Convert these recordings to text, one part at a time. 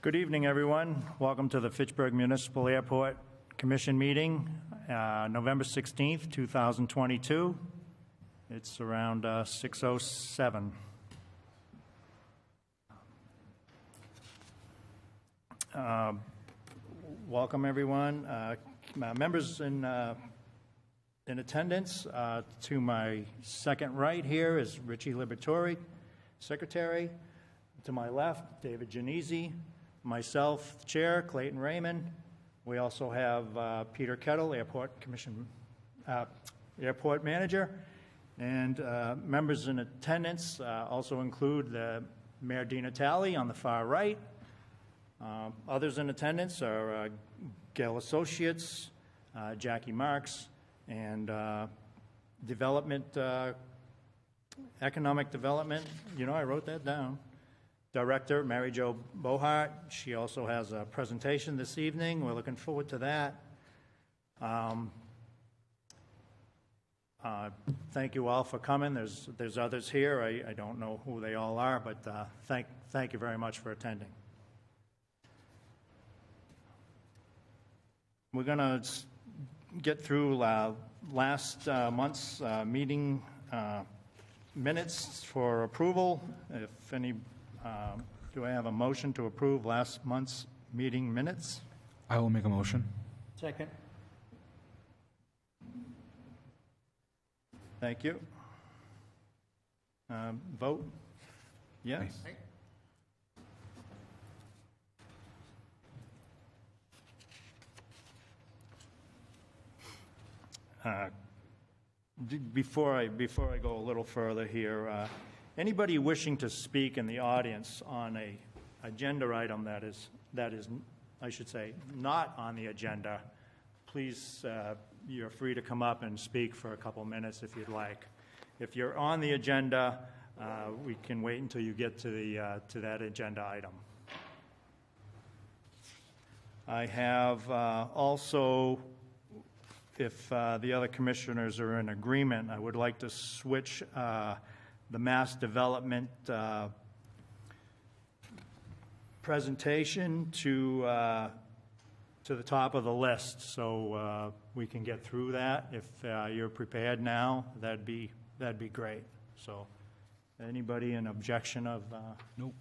Good evening, everyone. Welcome to the Fitchburg Municipal Airport Commission meeting, November 16th, 2022. It's around 6:07. Welcome, everyone. Members in attendance. To my second right here is Richie Liberatore, Secretary. To my left, David Genesi. Myself, the Chair, Clayton Raymond. We also have Peter Kettle, Airport Manager. And members in attendance also include the Mayor Di Natale on the far right. Others in attendance are Gale Associates, Jackie Marks, and Economic Development. You know, I wrote that down. Director Mary Jo Bohart. She also has a presentation this evening. We're looking forward to that. Thank you all for coming. There's others here. I don't know who they all are, but thank you very much for attending. We're going to get through last month's meeting minutes for approval. If any. Do I have a motion to approve last month's meeting minutes? I will make a motion. Second. Thank you. Vote? Yes. Before I go a little further here, anybody wishing to speak in the audience on a agenda item that is, I should say, not on the agenda, please, you're free to come up and speak for a couple minutes if you'd like. If you're on the agenda, we can wait until you get to that agenda item. I have also, if the other commissioners are in agreement, I would like to switch the Mass Development presentation to the top of the list, so we can get through that. If you're prepared now, that'd be great. So, anybody in objection of? Nope.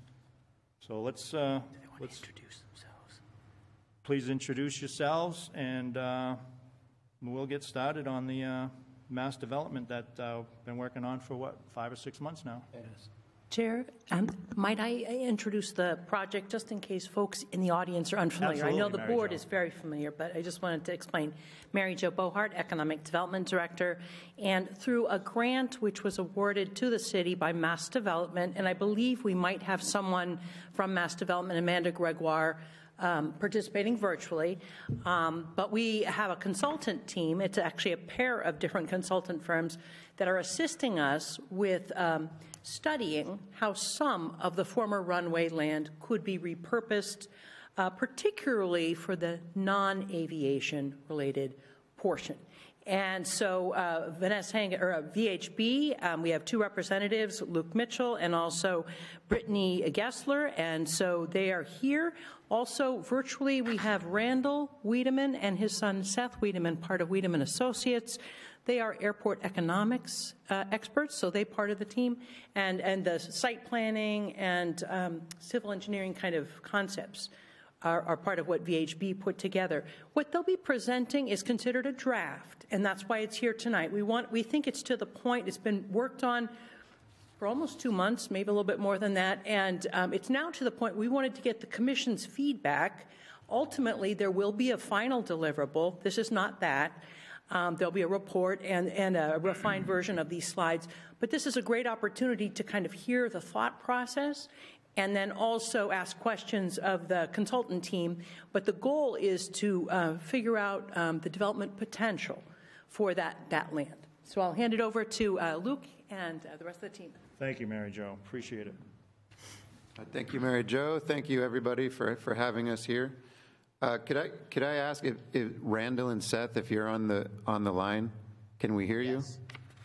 So let's introduce themselves. Please introduce yourselves, and we'll get started on the mass development that I've been working on for, 5 or 6 months now. Yes. Chair, might I introduce the project just in case folks in the audience are unfamiliar? Absolutely, I know the Mary board Jo is very familiar, but I just wanted to explain. Mary Jo Bohart, Economic Development Director, and through a grant which was awarded to the city by Mass Development, and I believe we might have someone from Mass Development, Amanda Gregoire, participating virtually, but we have a consultant team. It's actually a pair of different consultant firms that are assisting us with studying how some of the former runway land could be repurposed, particularly for the non-aviation related portion. And so Vanessa VHB, we have 2 representatives, Luke Mitchell and also Brittany Gessler, and so they are here. Also, virtually, we have Randall Wiedemann and his son Seth Wiedemann, part of Wiedemann Associates. They are airport economics experts, so they part of the team, and the site planning and civil engineering kind of concepts are part of what VHB put together. What they'll be presenting is considered a draft, and that's why it's here tonight. We think it's to the point. It's been worked on for almost 2 months, maybe a little bit more than that, and it's now to the point we wanted to get the Commission's feedback. Ultimately, there will be a final deliverable. This is not that. There'll be a report and a refined version of these slides, but this is a great opportunity to kind of hear the thought process and then also ask questions of the consultant team. But the goal is to figure out the development potential for that land. So I'll hand it over to Luke and the rest of the team. Thank you, Mary Jo. Appreciate it. Thank you, Mary Jo. Thank you, everybody, for having us here. Could I ask if Randall and Seth, if you're on the line, can we hear you?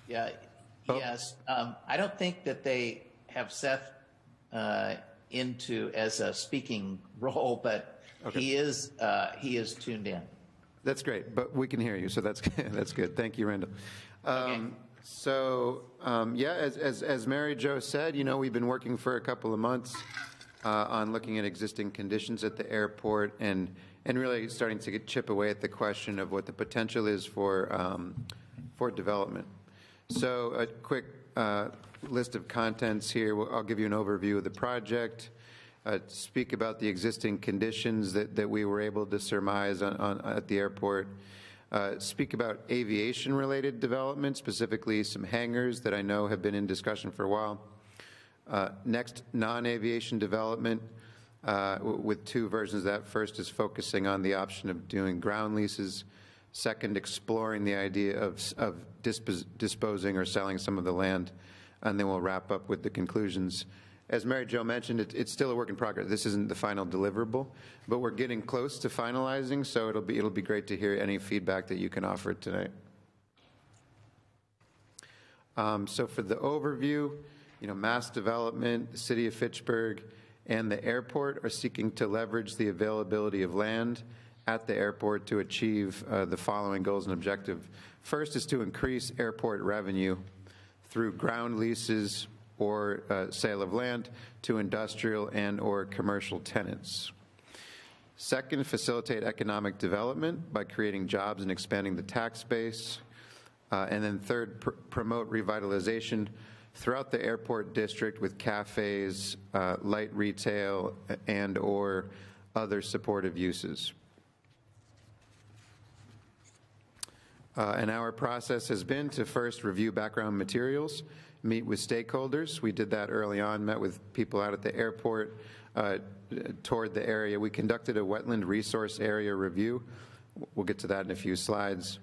Yeah. Oh. Yes. I don't think that they have Seth into as a speaking role, but he is tuned in. That's great, but we can hear you, so that's that's good. Thank you, Randall. Okay. Yeah, as Mary Jo said, we've been working for a couple of months on looking at existing conditions at the airport and really starting to chip away at the question of what the potential is for development. So a quick list of contents here. I'll give you an overview of the project, speak about the existing conditions that we were able to surmise at the airport, speak about aviation-related development, specifically some hangars that I know have been in discussion for a while. Next, non-aviation development with two versions of that. First is focusing on the option of doing ground leases. Second, exploring the idea of disposing or selling some of the land. And then we'll wrap up with the conclusions. As Mary Jo mentioned, it's still a work in progress. This isn't the final deliverable, but we're getting close to finalizing, so it'll be great to hear any feedback that you can offer tonight. So for the overview, mass development, the city of Fitchburg, and the airport are seeking to leverage the availability of land at the airport to achieve the following goals and objectives. First is to increase airport revenue through ground leases or sale of land to industrial and or commercial tenants. Second, facilitate economic development by creating jobs and expanding the tax base. And then third, promote revitalization throughout the airport district with cafes, light retail, and or other supportive uses. And our process has been to first review background materials, meet with stakeholders. We did that early on, met with people out at the airport, toured the area. We conducted a wetland resource area review. We'll get to that in a few slides.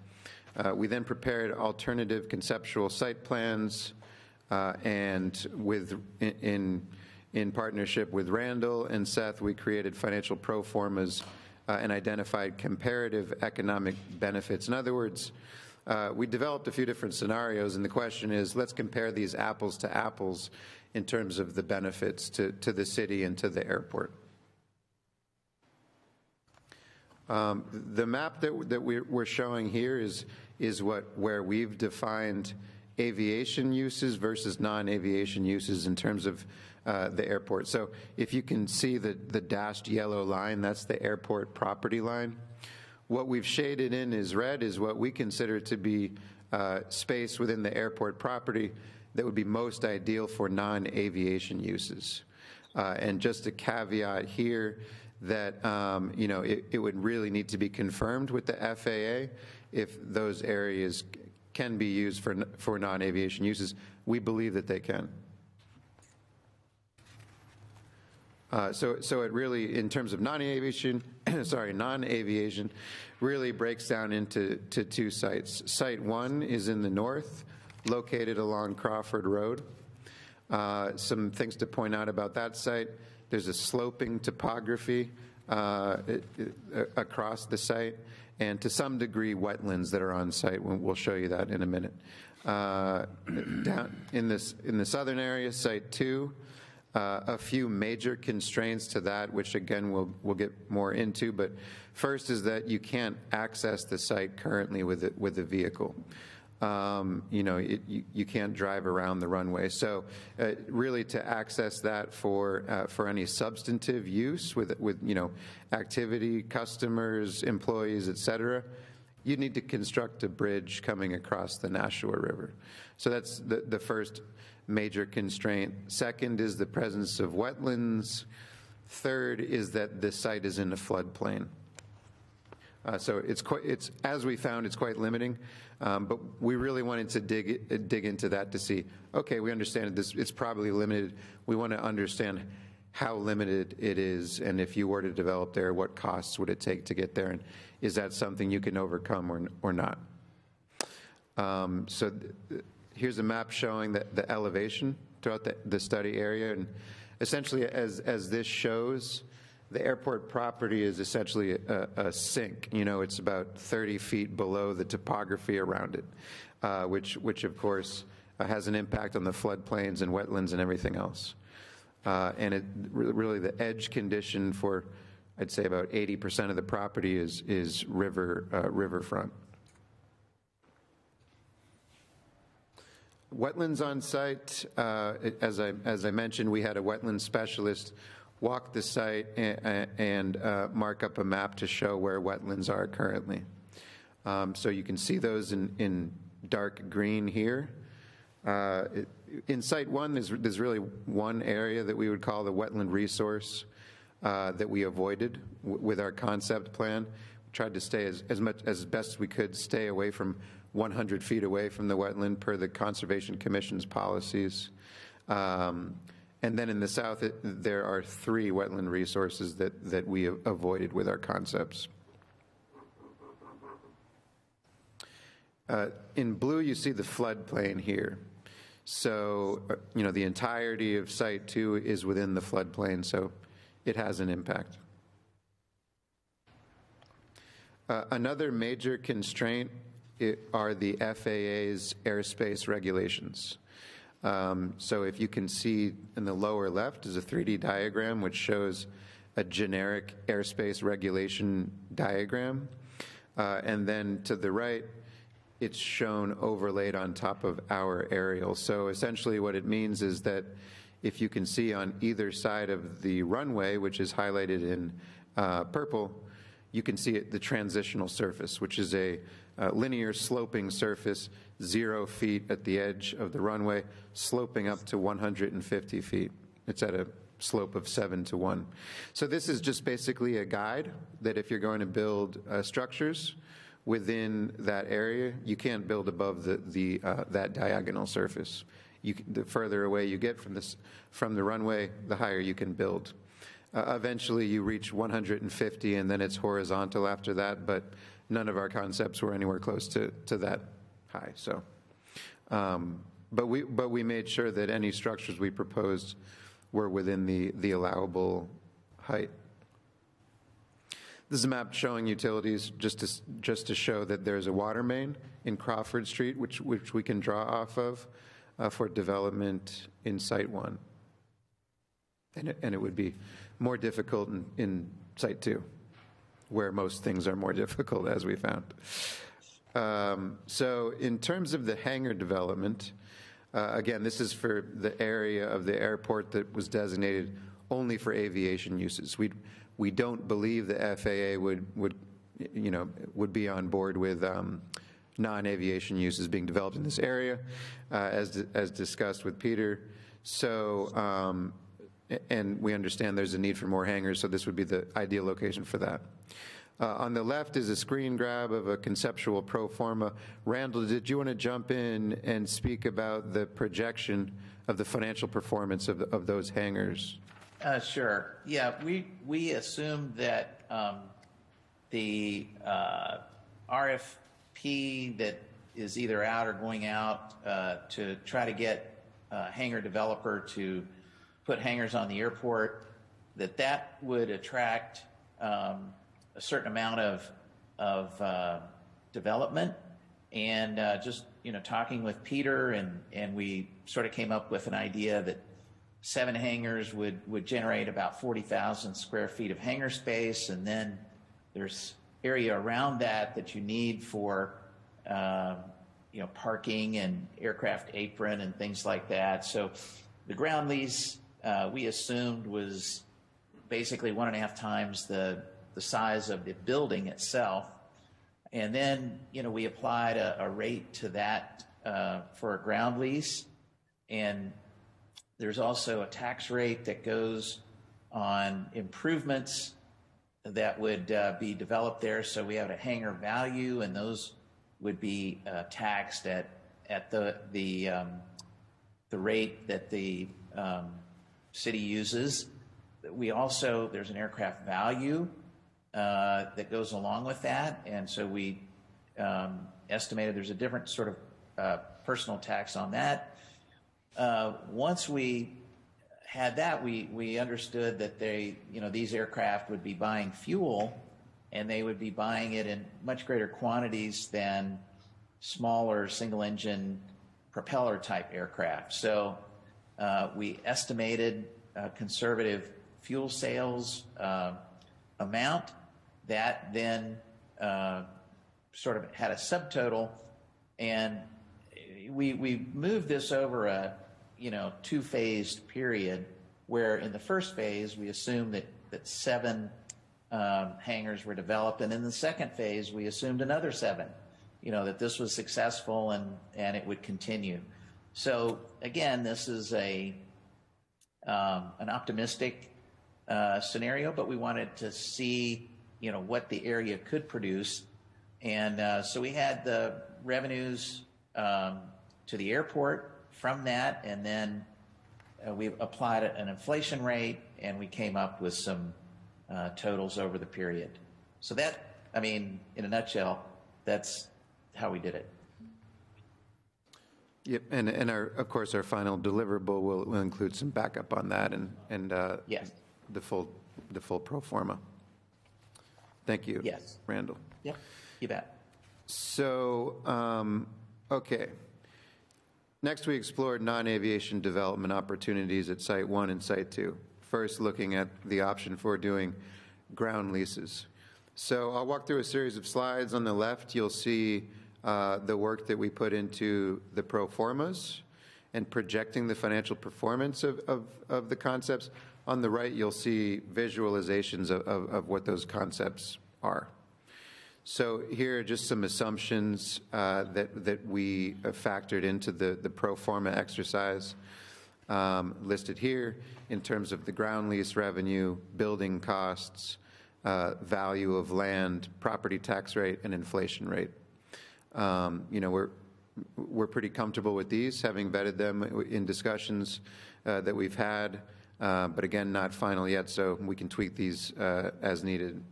We then prepared alternative conceptual site plans, and in partnership with Randall and Seth, we created financial pro formas and identified comparative economic benefits. In other words, we developed a few different scenarios, and the question is, let's compare these apples to apples in terms of the benefits to the city and to the airport. The map that we're showing here is where we've defined aviation uses versus non-aviation uses in terms of the airport. So if you can see the dashed yellow line, that's the airport property line. What we've shaded in is red is what we consider to be space within the airport property that would be most ideal for non-aviation uses. And just a caveat here that it would really need to be confirmed with the FAA if those areas can be used for non-aviation uses. We believe that they can. So it really, in terms of non-aviation, non-aviation, really breaks down into two sites. Site 1 is in the north, located along Crawford Road. Some things to point out about that site: there's a sloping topography across the site, and to some degree wetlands that are on site. We'll show you that in a minute. Down in the southern area, Site 2, a few major constraints to that, which again we'll get more into. But first is that you can't access the site currently with a vehicle. You can't drive around the runway. So really to access that for any substantive use with activity, customers, employees, et cetera, you need to construct a bridge coming across the Nashua River. So that's the first major constraint. Second is the presence of wetlands. Third is that the site is in a floodplain. So it's as we found, it's quite limiting, but we really wanted to dig into that to see, okay, we understand this, it's probably limited. We want to understand how limited it is, and if you were to develop there, what costs would it take to get there, and is that something you can overcome or not? Here's a map showing the elevation throughout the study area, and essentially as this shows, the airport property is essentially a sink. It's about 30 feet below the topography around it, which of course has an impact on the floodplains and wetlands and everything else. and really the edge condition for, I'd say, about 80% of the property is riverfront. Wetlands on site, as I mentioned, we had a wetland specialist walk the site and mark up a map to show where wetlands are currently. So you can see those in dark green here. In Site 1, there's really one area that we would call the wetland resource that we avoided with our concept plan. We tried to stay as best we could, stay away from 100 feet away from the wetland per the Conservation Commission's policies. And then in the south, there are 3 wetland resources that we avoided with our concepts. In blue, you see the floodplain here. So, the entirety of Site 2 is within the floodplain, so it has an impact. Another major constraint are the FAA's airspace regulations. So if you can see in the lower left is a 3D diagram which shows a generic airspace regulation diagram. And then to the right, it's shown overlaid on top of our aerial. So essentially what it means is that if you can see on either side of the runway, which is highlighted in purple, you can see the transitional surface, which is a linear sloping surface, 0 feet at the edge of the runway, sloping up to 150 feet. It's at a slope of 7 to 1. So this is just basically a guide that if you're going to build structures within that area, you can't build above that diagonal surface. The further away you get from the runway, the higher you can build. Eventually you reach 150 and then it's horizontal after that, but none of our concepts were anywhere close to that high. So, but we made sure that any structures we proposed were within the allowable height. This is a map showing utilities just to show that there's a water main in Crawford Street, which we can draw off of for development in Site 1. And it would be more difficult in Site 2, where most things are more difficult, as we found. So in terms of the hangar development, again, this is for the area of the airport that was designated only for aviation uses. We don't believe the FAA would be on board with non-aviation uses being developed in this area, as discussed with Peter. So, and we understand there's a need for more hangars, so this would be the ideal location for that. On the left is a screen grab of a conceptual pro forma. Randall, did you want to jump in and speak about the projection of the financial performance of those hangars? Sure. Yeah, we assumed that the RFP that is either out or going out to try to get a hangar developer to put hangars on the airport, that would attract a certain amount of development. And just talking with Peter, and we sort of came up with an idea that 7 hangars would generate about 40,000 square feet of hangar space, and then there's area around that you need for parking and aircraft apron and things like that. So the ground lease we assumed was basically 1.5 times the size of the building itself, and then we applied a rate to that for a ground lease, and there's also a tax rate that goes on improvements that would be developed there. So we have a hangar value, and those would be taxed at the rate that the city uses. We also, there's an aircraft value that goes along with that, and so we estimated there's a different sort of personal tax on that. Once we had that, we understood that these aircraft would be buying fuel, and they would be buying it in much greater quantities than smaller single-engine propeller-type aircraft. So we estimated conservative fuel sales amount. That then sort of had a subtotal, and we moved this over a two-phased period, where in the first phase we assumed that 7 hangars were developed, and in the second phase we assumed another 7, that this was successful and it would continue. So again, this is an optimistic scenario, but we wanted to see what the area could produce, and so we had the revenues to the airport from that, and then we applied an inflation rate, and we came up with some totals over the period. So that, in a nutshell, that's how we did it. Yep, and of course our final deliverable will include some backup on that and Yes. the full pro forma. Thank you. Yes. Randall. Yep, you bet. So, okay. Next, we explored non-aviation development opportunities at Site 1 and Site 2. First, looking at the option for doing ground leases. So I'll walk through a series of slides. On the left, you'll see the work that we put into the pro formas and projecting the financial performance of the concepts. On the right, you'll see visualizations of what those concepts are. So here are just some assumptions that we factored into the pro forma exercise listed here in terms of the ground lease revenue, building costs, value of land, property tax rate, and inflation rate. We're pretty comfortable with these, having vetted them in discussions that we've had, but again, not final yet, so we can tweak these as needed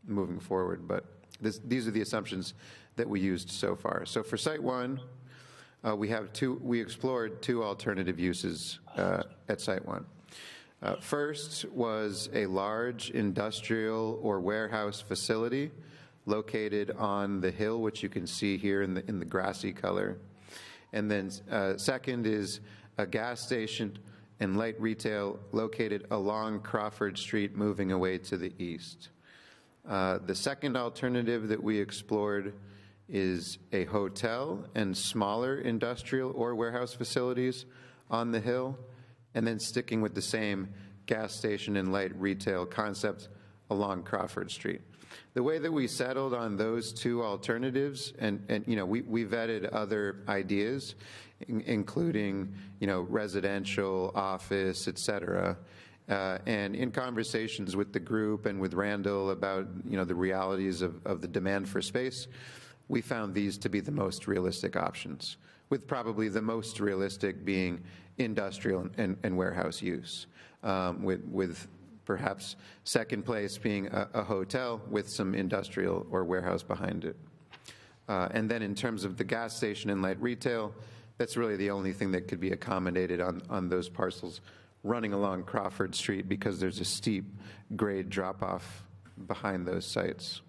moving forward. But these are the assumptions that we used so far. So for Site 1, we explored 2 alternative uses at Site 1. First was a large industrial or warehouse facility located on the hill, which you can see here in the grassy color. And then second is a gas station and light retail located along Crawford Street, moving away to the east. The second alternative that we explored is a hotel and smaller industrial or warehouse facilities on the hill, and then sticking with the same gas station and light retail concept along Crawford Street. The way that we settled on those 2 alternatives, and we vetted other ideas, including residential, office, et cetera. And in conversations with the group and with Randall about the realities of the demand for space, we found these to be the most realistic options, with probably the most realistic being industrial and warehouse use, with perhaps second place being a hotel with some industrial or warehouse behind it. And then in terms of the gas station and light retail, that's really the only thing that could be accommodated on those parcels running along Crawford Street, because there's a steep grade drop-off behind those sites.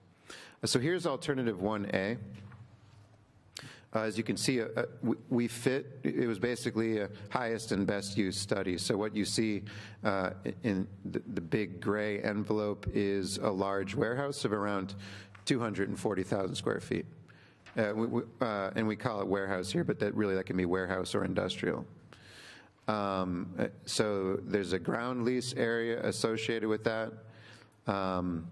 So here's alternative 1A. As you can see, we fit, it was basically a highest and best use study. So what you see in the big gray envelope is a large warehouse of around 240,000 square feet. And we call it warehouse here, but that can be warehouse or industrial. So there's a ground lease area associated with that, and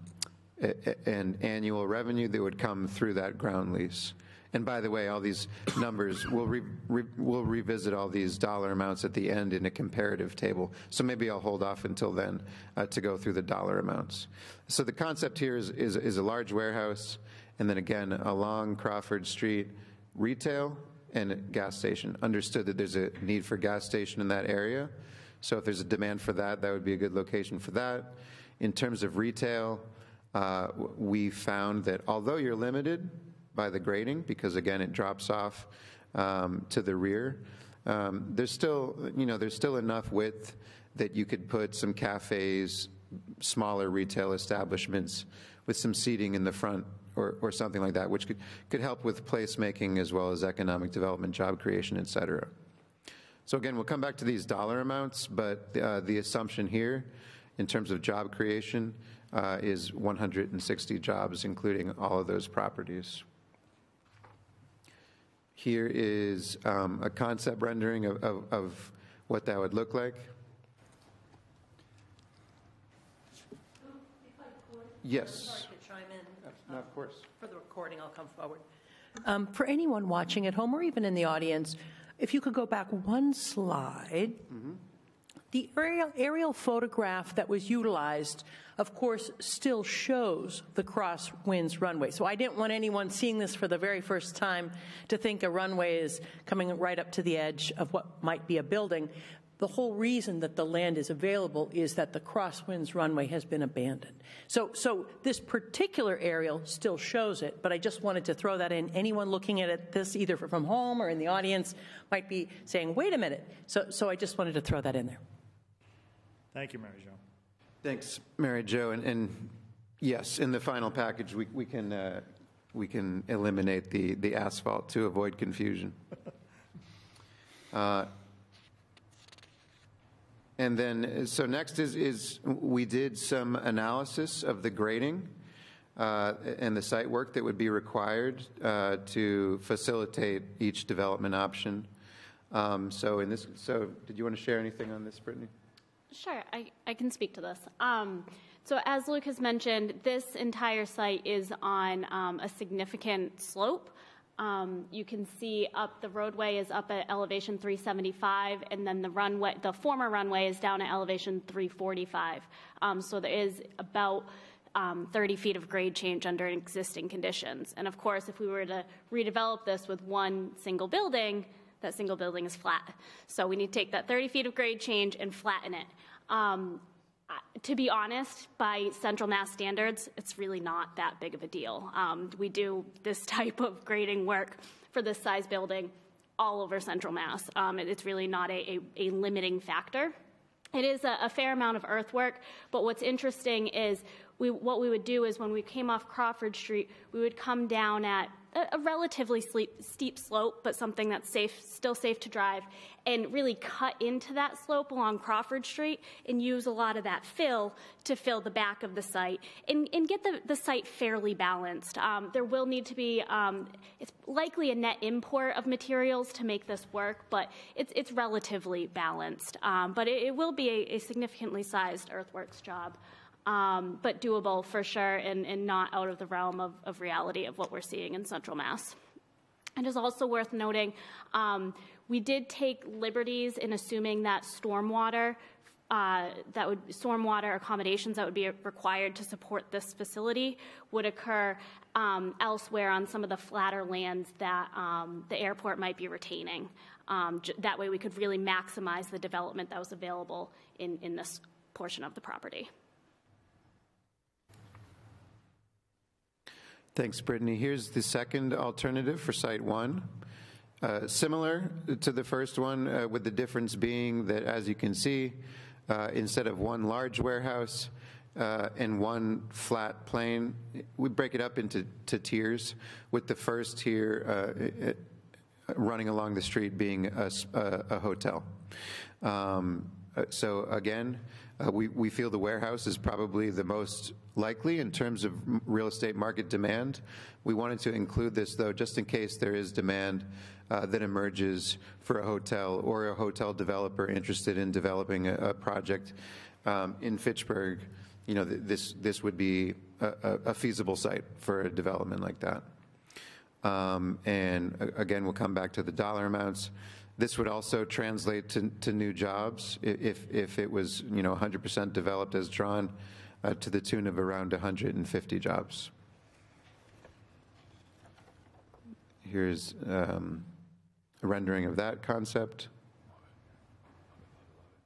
annual revenue that would come through that ground lease. And by the way, all these numbers, we'll revisit all these dollar amounts at the end in a comparative table. So maybe I'll hold off until then to go through the dollar amounts. So the concept here is a large warehouse, and then again, along Crawford Street, retail and a gas station. Understood that there's a need for gas station in that area. So if there's a demand for that, that would be a good location for that. In terms of retail, we found that although you're limited by the grading, because again it drops off to the rear, there's still enough width that you could put some cafes, smaller retail establishments with some seating in the front or something like that, which could help with placemaking as well as economic development, job creation, et cetera. So again, we'll come back to these dollar amounts, but the assumption here in terms of job creation is 160 jobs, including all of those properties. Here is a concept rendering of what that would look like. Yes. Sorry to chime in. No, of course. For the recording, I'll come forward. For anyone watching at home or even in the audience, if you could go back one slide. The aerial photograph that was utilized, of course, still shows the Crosswinds runway. So I didn't want anyone seeing this for the very first time to think a runway is coming right up to the edge of what might be a building. The whole reason that the land is available is that the Crosswinds runway has been abandoned. So this particular aerial still shows it, but I just wanted to throw that in. Anyone looking at this either from home or in the audience might be saying, wait a minute. So I just wanted to throw that in there. Thank you, Mary Jo. Thanks, Mary Jo. And yes, in the final package, we can eliminate the asphalt to avoid confusion. And then, so next is we did some analysis of the grading and the site work that would be required to facilitate each development option. So did you want to share anything on this, Brittany? Sure, I can speak to this. So as Luke has mentioned, this entire site is on a significant slope. You can see the roadway is up at elevation 375, and then the former runway is down at elevation 345. So there is about 30 feet of grade change under existing conditions. And of course, if we were to redevelop this with one single building, that single building is flat. So we need to take that 30 feet of grade change and flatten it. To be honest, by Central Mass standards, it's really not that big of a deal. We do this type of grading work for this size building all over Central Mass. It's really not a limiting factor. It is a fair amount of earthwork, but what's interesting is what we would do is when we came off Crawford Street, we would come down at a relatively steep slope, but something that's still safe to drive, and really cut into that slope along Crawford Street and use a lot of that fill to fill the back of the site and get the site fairly balanced. There will need to be, it's likely a net import of materials to make this work, but it's relatively balanced. But it will be a significantly sized earthworks job. But doable for sure and not out of the realm of reality of what we're seeing in Central Mass. It is also worth noting we did take liberties in assuming that stormwater accommodations that would be required to support this facility would occur elsewhere on some of the flatter lands that the airport might be retaining. That way we could really maximize the development that was available in this portion of the property. Thanks, Brittany. Here's the second alternative for Site 1. Similar to the first one, with the difference being that, as you can see, instead of one large warehouse and one flat plane, we break it up into tiers, with the first tier running along the street being a hotel. So again, we feel the warehouse is probably the most likely in terms of real estate market demand. We wanted to include this, though, just in case there is demand that emerges for a hotel or a hotel developer interested in developing a project in Fitchburg. You know, this would be a feasible site for a development like that. And again, we'll come back to the dollar amounts. This would also translate to new jobs if it was, 100% developed as drawn, to the tune of around 150 jobs. Here's a rendering of that concept.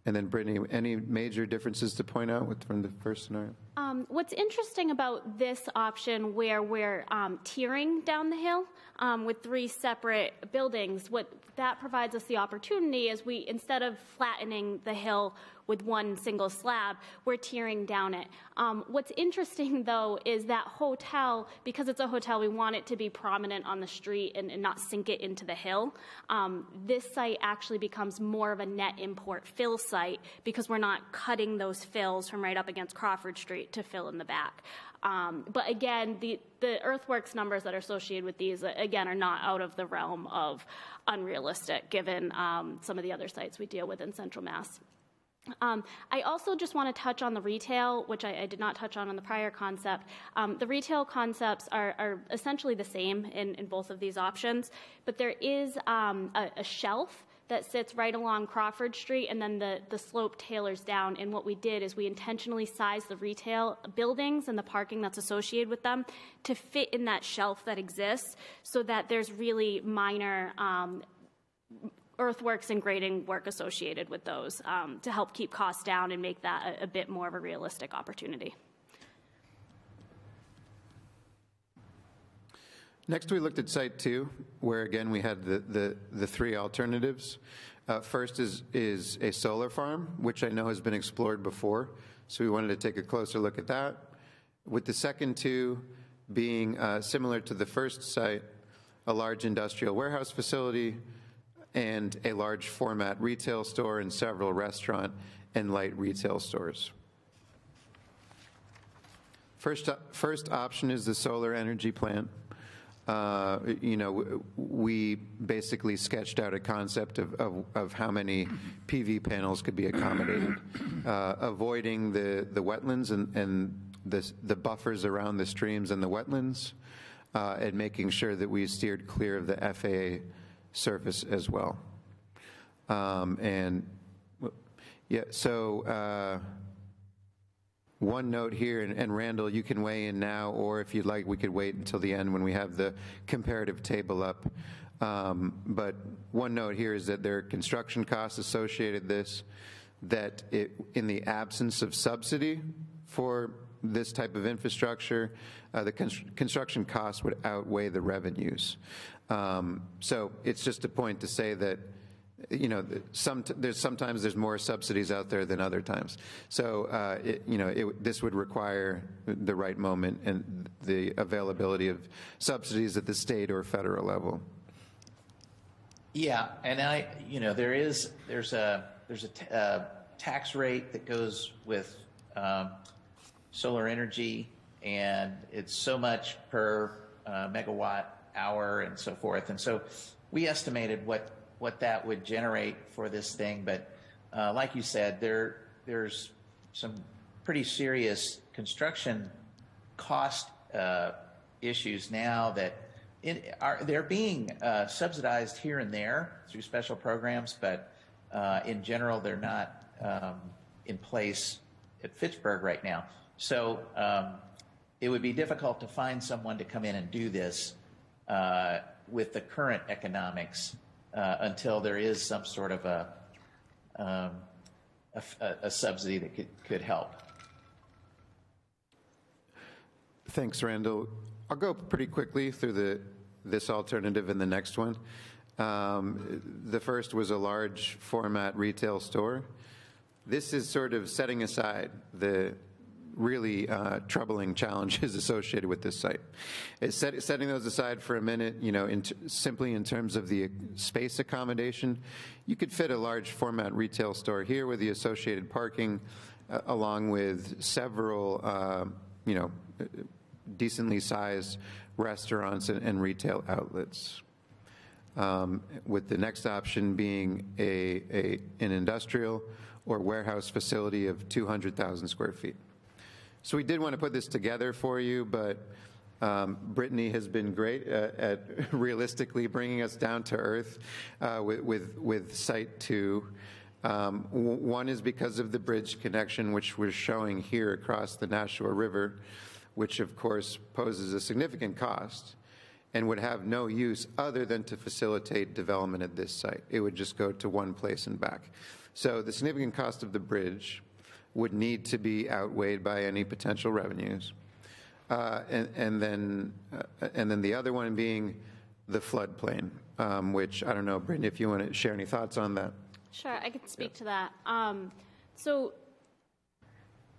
And then, Brittany, any major differences to point out from the first scenario? What's interesting about this option where we're tiering down the hill with 3 separate buildings, what that provides us the opportunity is we, instead of flattening the hill with one single slab, we're tiering down it. What's interesting, though, is that hotel, because it's a hotel, we want it to be prominent on the street and not sink it into the hill. This site actually becomes more of a net import fill site because we're not cutting those fills from right up against Crawford Street to fill in the back. But again, the earthworks numbers that are associated with these, again, are not out of the realm of unrealistic given some of the other sites we deal with in Central Mass. I also just want to touch on the retail, which I did not touch on the prior concept. The retail concepts are essentially the same in both of these options, but there is a shelf that sits right along Crawford Street, and then the slope tailors down. And what we did is we intentionally sized the retail buildings and the parking that's associated with them to fit in that shelf that exists so that there's really minor earthworks and grading work associated with those to help keep costs down and make that a bit more of a realistic opportunity. Next, we looked at Site 2, where again we had the 3 alternatives. First is a solar farm, which I know has been explored before, so we wanted to take a closer look at that. With the second 2 being similar to the first site, a large industrial warehouse facility and a large format retail store and several restaurant and light retail stores. First option is the solar energy plant. We basically sketched out a concept of how many PV panels could be accommodated, avoiding the wetlands and the buffers around the streams and the wetlands, and making sure that we steered clear of the FAA surface as well. One note here, and Randall, you can weigh in now, or if you'd like, we could wait until the end when we have the comparative table up. But one note here is that there are construction costs associated with this, that in the absence of subsidy for this type of infrastructure, the construction costs would outweigh the revenues. So it's just a point to say that sometimes there's more subsidies out there than other times. So this would require the right moment and the availability of subsidies at the state or federal level. Yeah, and there's a tax rate that goes with solar energy, and it's so much per megawatt hour and so forth. And so we estimated what that would generate for this thing. But like you said, there's some pretty serious construction cost issues now that they're being subsidized here and there through special programs, but in general, they're not in place at Fitchburg right now. So it would be difficult to find someone to come in and do this with the current economics until there is some sort of a subsidy that could help. Thanks, Randall. I'll go pretty quickly through this alternative and the next one. The first was a large format retail store. This is sort of setting aside the really troubling challenges associated with this site. Setting those aside for a minute, simply in terms of the space accommodation, you could fit a large format retail store here with the associated parking, along with several, decently sized restaurants and retail outlets. With the next option being an industrial or warehouse facility of 200,000 square feet. So we did want to put this together for you, but Brittany has been great at realistically bringing us down to earth with Site 2. One is because of the bridge connection, which we're showing here across the Nashua River, which of course poses a significant cost and would have no use other than to facilitate development at this site. It would just go to one place and back. So the significant cost of the bridge, would need to be outweighed by any potential revenues. And then the other one being the floodplain, which I don't know, Brittany, if you want to share any thoughts on that. Sure, I can speak to that. So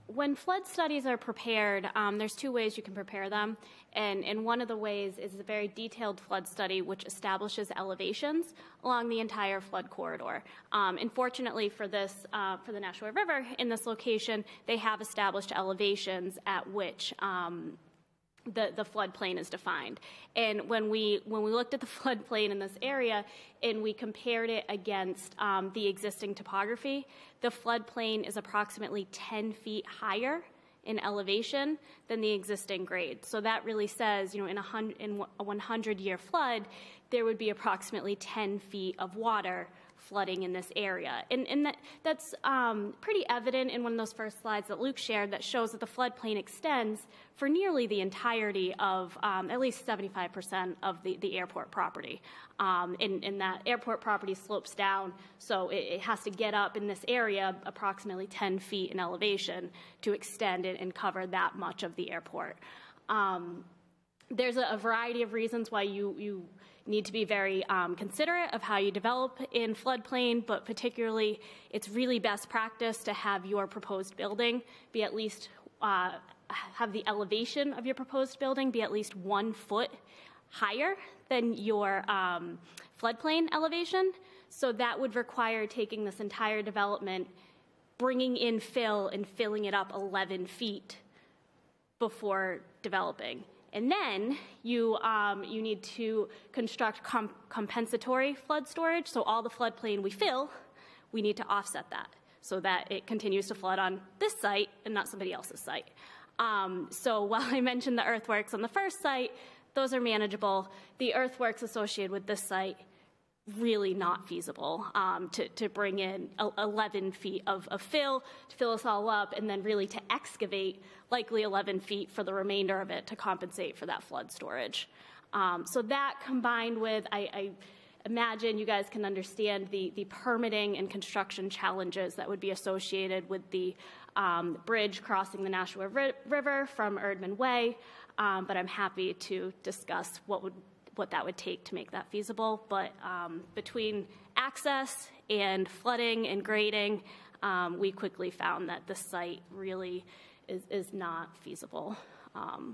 when flood studies are prepared, there's two ways you can prepare them. And one of the ways is a very detailed flood study which establishes elevations along the entire flood corridor. And fortunately for this, for the Nashua River in this location, they have established elevations at which the floodplain is defined. And when we looked at the floodplain in this area and we compared it against the existing topography, the floodplain is approximately 10 feet higher in elevation than the existing grade. So that really says, in a 100-year flood, there would be approximately 10 feet of water flooding in this area. And that's pretty evident in one of those first slides that Luke shared that shows that the floodplain extends for nearly the entirety of at least 75% of the airport property. And that airport property slopes down, so it has to get up in this area approximately 10 feet in elevation to extend it and cover that much of the airport. There's a variety of reasons why you need to be very considerate of how you develop in floodplain, but particularly it's really best practice to have your proposed building be at least, have the elevation of your proposed building be at least 1 foot higher than your floodplain elevation. So that would require taking this entire development, bringing in fill and filling it up 11 feet before developing. And then you need to construct compensatory flood storage. So all the floodplain we fill, we need to offset that so that it continues to flood on this site and not somebody else's site. So while I mentioned the earthworks on the first site, those are manageable. The earthworks associated with this site, really not feasible to bring in 11 feet of fill to fill us all up, and then really to excavate likely 11 feet for the remainder of it to compensate for that flood storage. So that combined with, I imagine you guys can understand the permitting and construction challenges that would be associated with the bridge crossing the Nashua River from Erdman Way, but I'm happy to discuss what that would take to make that feasible. But between access and flooding and grading, we quickly found that the site really is not feasible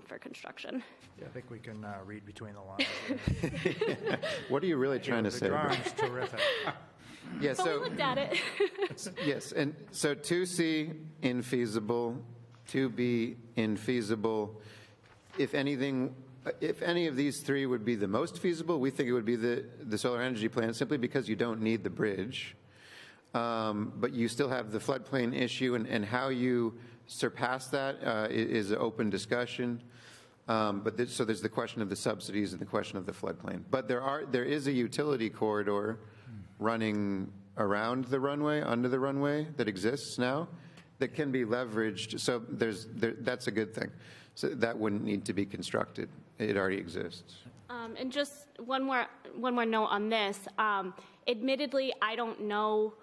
for construction. Yeah, I think we can read between the lines. What are you really trying to The say? drawing's terrific. Yeah, But we looked at it. yes, and so 2C, infeasible, 2B, infeasible. If any of these three would be the most feasible, we think it would be the solar energy plant, simply because you don't need the bridge. But you still have the floodplain issue, and how you surpass that is an open discussion. So there's the question of the subsidies and the question of the floodplain. But there is a utility corridor running around the runway, under the runway, that exists now, that can be leveraged. So that's a good thing. So that wouldn't need to be constructed. It already exists. And just one more note on this. Admittedly, I don't know.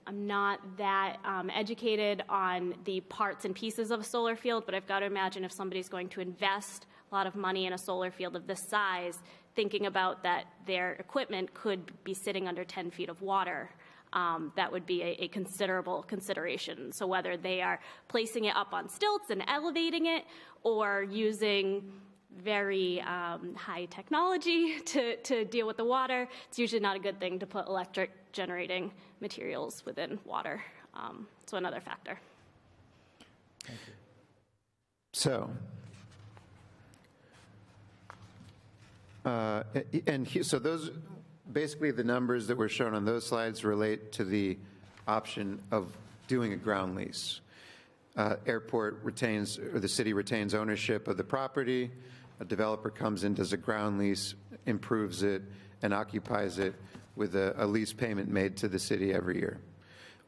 I'm not that educated on the parts and pieces of a solar field, but I've got to imagine if somebody's going to invest a lot of money in a solar field of this size, thinking about that their equipment could be sitting under 10 feet of water, that would be a considerable consideration. So whether they are placing it up on stilts and elevating it, or using very high technology to deal with the water, it's usually not a good thing to put electric generating materials within water. So another factor. Thank you. So, so those, basically the numbers that were shown on those slides relate to the option of doing a ground lease. Airport retains, or the city retains ownership of the property. A developer comes in, does a ground lease, improves it, and occupies it with a lease payment made to the city every year.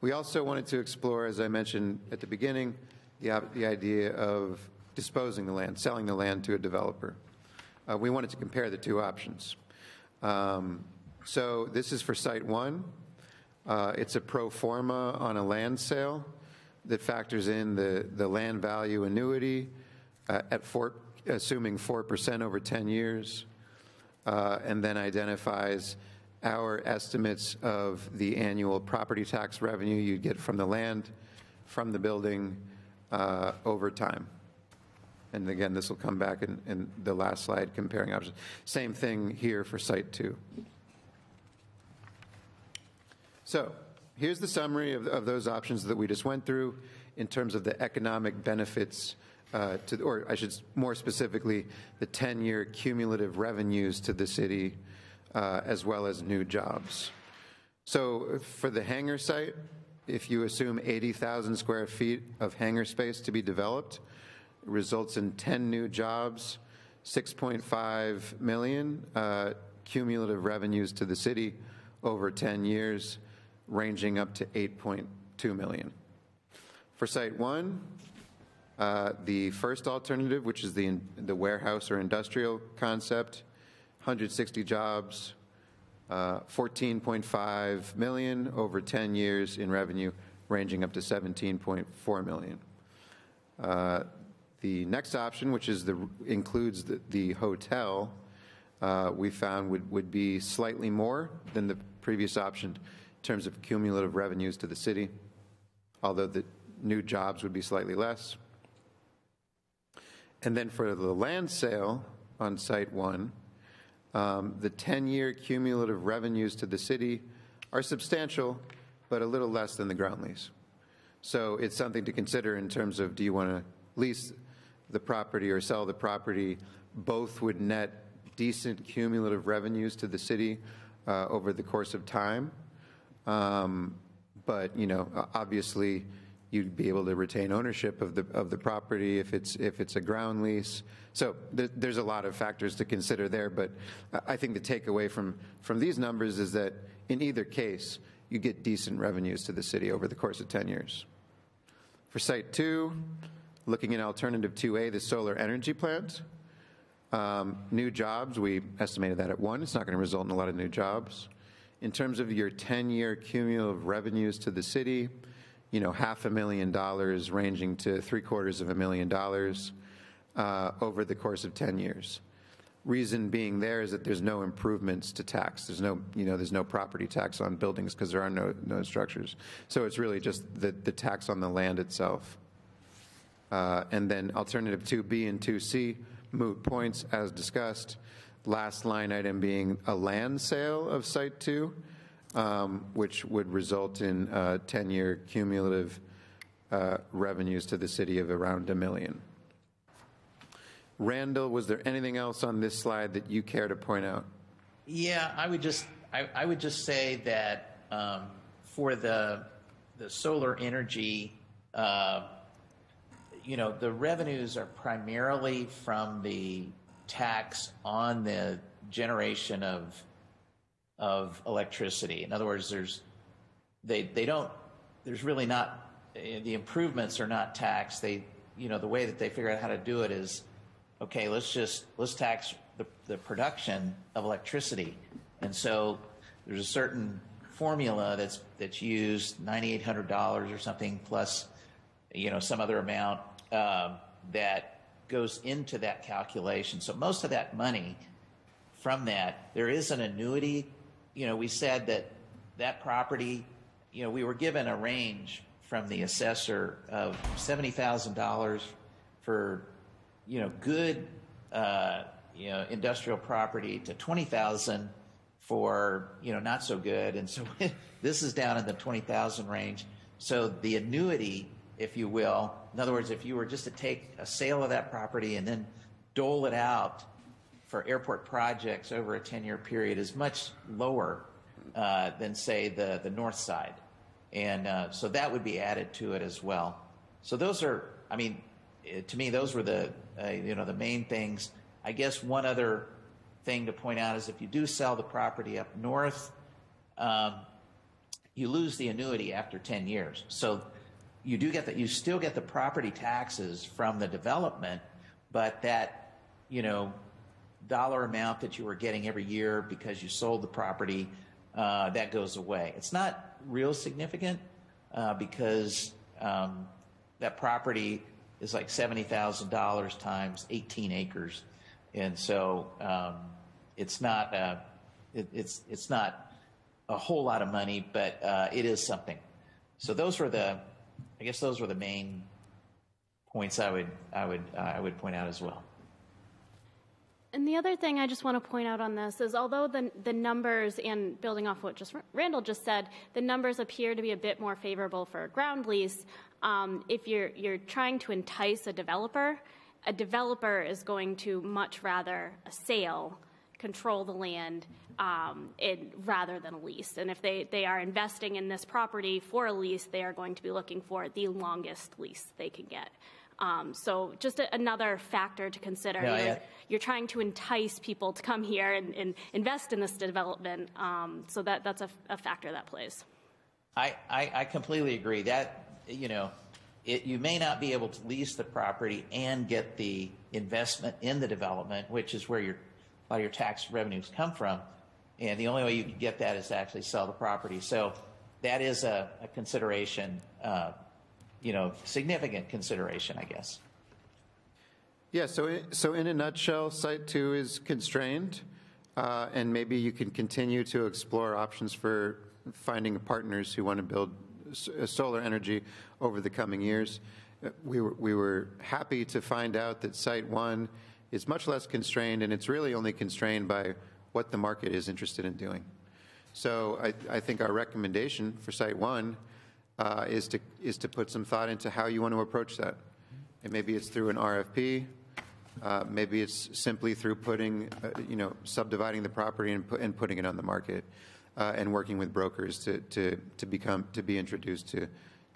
We also wanted to explore, as I mentioned at the beginning, the idea of disposing the land, selling the land to a developer. We wanted to compare the two options. So this is for Site 1. It's a pro forma on a land sale. that factors in the land value annuity assuming 4% over 10 years, and then identifies our estimates of the annual property tax revenue you'd get from the land, from the building over time. And again, this will come back in the last slide comparing options. Same thing here for Site 2. So here's the summary of those options that we just went through in terms of the economic benefits or I should more specifically, the 10-year cumulative revenues to the city, as well as new jobs. So for the hangar site, if you assume 80,000 square feet of hangar space to be developed, it results in 10 new jobs, 6.5 million cumulative revenues to the city over 10 years, ranging up to 8.2 million. For Site 1, the first alternative, which is the warehouse or industrial concept, 160 jobs, 14.5 million over 10 years in revenue, ranging up to 17.4 million. The next option, which is includes the hotel, we found would be slightly more than the previous option in terms of cumulative revenues to the city, although the new jobs would be slightly less. And then for the land sale on Site 1, the 10-year cumulative revenues to the city are substantial, but a little less than the ground lease. So it's something to consider in terms of, do you want to lease the property or sell the property? Both would net decent cumulative revenues to the city over the course of time. But, obviously, you'd be able to retain ownership of the property if it's a ground lease. So there's a lot of factors to consider there, but I think the takeaway from these numbers is that in either case, you get decent revenues to the city over the course of 10 years. For Site 2, looking at alternative 2A, the solar energy plant, new jobs, we estimated that at 1. It's not going to result in a lot of new jobs. In terms of your 10-year cumulative revenues to the city, $500,000 ranging to $750,000 over the course of 10 years. Reason being there is that there's no improvements to tax. There's no property tax on buildings because there are no structures. So it's really just the tax on the land itself. And then alternative 2B and 2C, moot points as discussed. Last line item being a land sale of Site 2. Which would result in 10-year cumulative revenues to the city of around $1 million. Randall, was there anything else on this slide that you care to point out? Yeah, I would just say that for the solar energy, the revenues are primarily from the tax on the generation of electricity. In other words, there's really not, the improvements are not taxed. The way that they figure out how to do it is, okay, let's tax the production of electricity. And so there's a certain formula that's used, $9,800 or something, plus, some other amount that goes into that calculation. So most of that money from that, there is an annuity. We said that property, we were given a range from the assessor of $70,000 for, good, industrial property to $20,000 for, not so good. And so this is down in the $20,000 range. So the annuity, if you will, in other words, if you were just to take a sale of that property and then dole it out for airport projects over a 10-year period, is much lower than, say, the north side. And so that would be added to it as well. So those are, to me, those were the main things. I guess one other thing to point out is if you do sell the property up north, you lose the annuity after 10 years. So you still get the property taxes from the development, but that, dollar amount that you were getting every year because you sold the property, that goes away. It's not real significant because that property is like $70,000 times 18 acres, and so it's not it's not a whole lot of money, but it is something. So those were the main points I would point out as well. And the other thing I just want to point out on this is, although the numbers, and building off what Randall just said, the numbers appear to be a bit more favorable for a ground lease. If you're trying to entice a developer is going to much rather a sale, control the land, rather than a lease. And if they are investing in this property for a lease, they are going to be looking for the longest lease they can get. So just another factor to consider. Yeah, you're trying to entice people to come here and invest in this development. So that's a factor that plays. I completely agree. That, you may not be able to lease the property and get the investment in the development, which is where a lot of your tax revenues come from. And the only way you can get that is to actually sell the property. So that is a consideration, significant consideration, I guess. Yeah, so in a nutshell, Site 2 is constrained, and maybe you can continue to explore options for finding partners who want to build solar energy over the coming years. We were happy to find out that Site 1 is much less constrained, and it's really only constrained by what the market is interested in doing. So I think our recommendation for Site 1 is to put some thought into how you want to approach that. And maybe it's through an RFP. Maybe it's simply through subdividing the property and putting it on the market, and working with brokers to be introduced to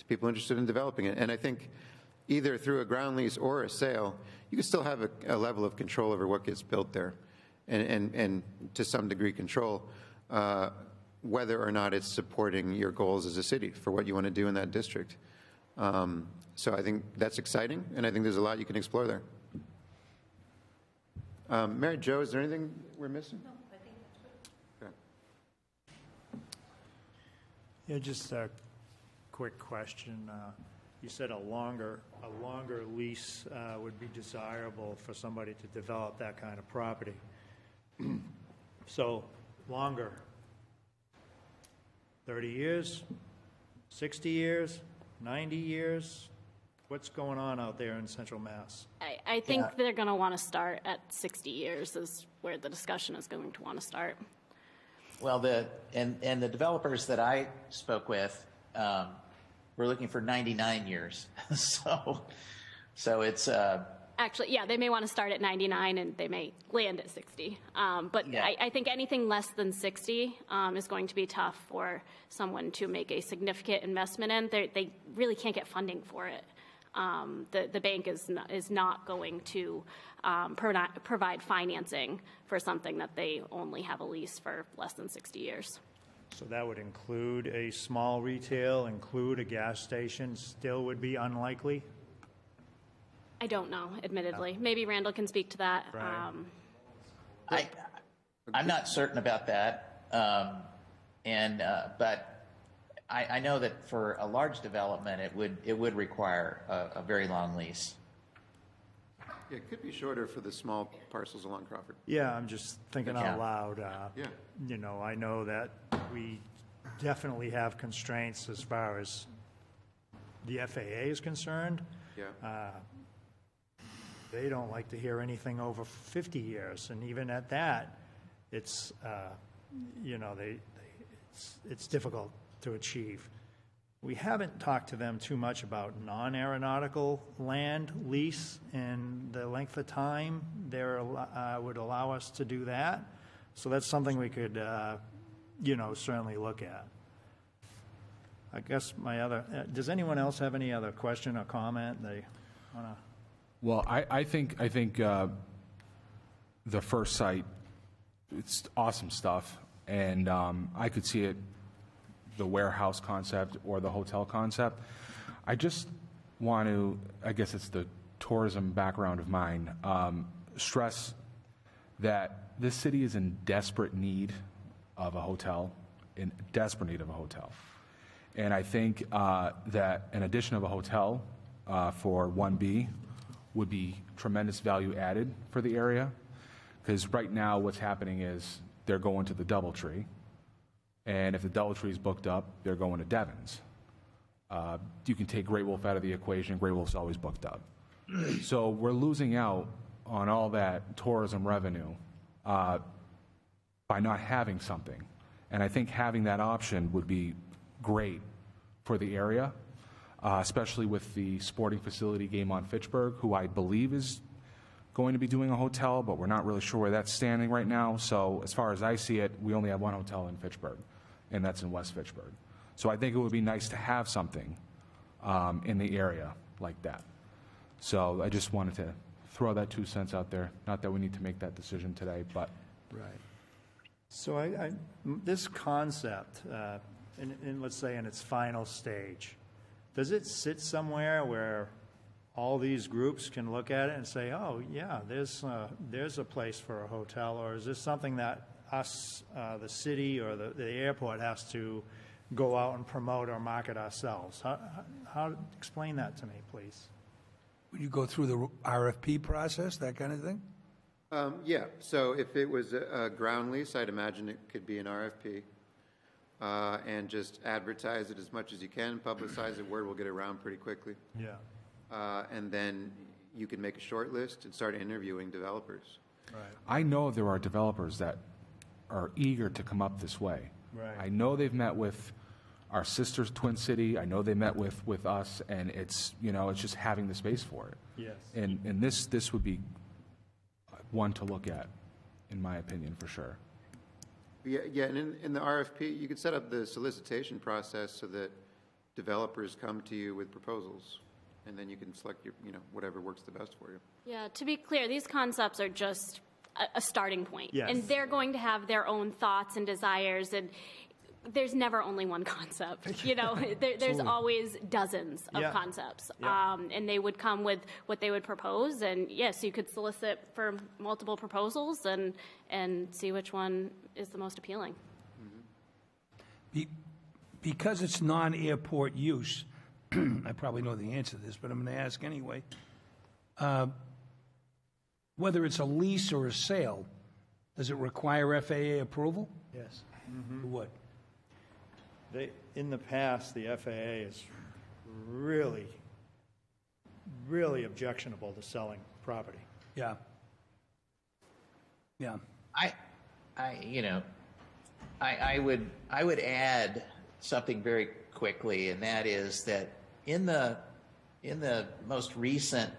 people interested in developing it. And I think either through a ground lease or a sale, you can still have a level of control over what gets built there, and to some degree control whether or not it's supporting your goals as a city for what you want to do in that district. So I think that's exciting, and I think there's a lot you can explore there. Mary Jo, is there anything we're missing? No, I think that's good. Okay. Yeah, just a quick question. You said a longer lease would be desirable for somebody to develop that kind of property. So longer, 30 years, 60 years, 90 years? What's going on out there in Central Mass? I think they're going to want to start at 60 years is where the discussion is going to want to start. Well, the developers that I spoke with were looking for 99 years. so it's actually, yeah, they may want to start at 99 and they may land at 60. But yeah. I think anything less than 60 is going to be tough for someone to make a significant investment in. They really can't get funding for it. The bank is not going to provide financing for something that they only have a lease for less than 60 years. So that would include a small retail, include a gas station, still would be unlikely? I don't know, admittedly. No. Maybe Randall can speak to that. Right. I'm not certain about that, but I know that for a large development, it would require a very long lease. Yeah, it could be shorter for the small parcels along Crawford. Yeah, I'm just thinking out loud. Yeah. I know that we definitely have constraints as far as the FAA is concerned. Yeah. They don't like to hear anything over 50 years, and even at that, it's it's difficult to achieve. We haven't talked to them too much about non-aeronautical land lease and the length of time there would allow us to do that. So that's something we could, certainly look at. I guess does anyone else have any other question or comment they want to? Well, I think the first site, it's awesome stuff, and I could see it, the warehouse concept or the hotel concept. I just want to, I guess it's the tourism background of mine, stress that this city is in desperate need of a hotel, And I think that an addition of a hotel for 1B would be tremendous value added for the area. Because right now what's happening is they're going to the DoubleTree. And if the DoubleTree is booked up, they're going to Devon's. You can take Great Wolf out of the equation. Great Wolf's always booked up. So we're losing out on all that tourism revenue by not having something. And I think having that option would be great for the area, especially with the sporting facility Game on Fitchburg, who I believe is going to be doing a hotel, but we're not really sure where that's standing right now. So as far as I see it, we only have one hotel in Fitchburg, and that's in West Fitchburg. So I think it would be nice to have something in the area like that. So I just wanted to throw that 2 cents out there. Not that we need to make that decision today, but. Right. So this concept, in let's say in its final stage, does it sit somewhere where all these groups can look at it and say, oh, yeah, there's a place for a hotel, or is this something that us, the city or the airport has to go out and promote or market ourselves? How explain that to me, please? Would you go through the RFP process, that kind of thing? Yeah, so if it was a ground lease, I'd imagine it could be an RFP, and just advertise it as much as you can, publicize it, word will get around pretty quickly. Yeah. And then you can make a short list and start interviewing developers. Right. I know there are developers that are eager to come up this way. Right. I know they've met with our sisters, Twin City. I know they met with us, and it's, it's just having the space for it. Yes. And this would be one to look at, in my opinion, for sure. Yeah, and in the RFP, you could set up the solicitation process so that developers come to you with proposals, and then you can select your, whatever works the best for you. Yeah, to be clear, these concepts are just a starting point. Yes. And they're going to have their own thoughts and desires, and there's never only one concept. There's always dozens of Yeah. concepts. Yeah. And they would come with what they would propose, and yes, you could solicit for multiple proposals and see which one is the most appealing. Because it's non-airport use, I probably know the answer to this, but I'm going to ask anyway. Whether it's a lease or a sale, does it require FAA approval? Yes. For what? In the past, the FAA is really, really objectionable to selling property. Yeah. Yeah. I would add something very quickly, and that is that in the most recent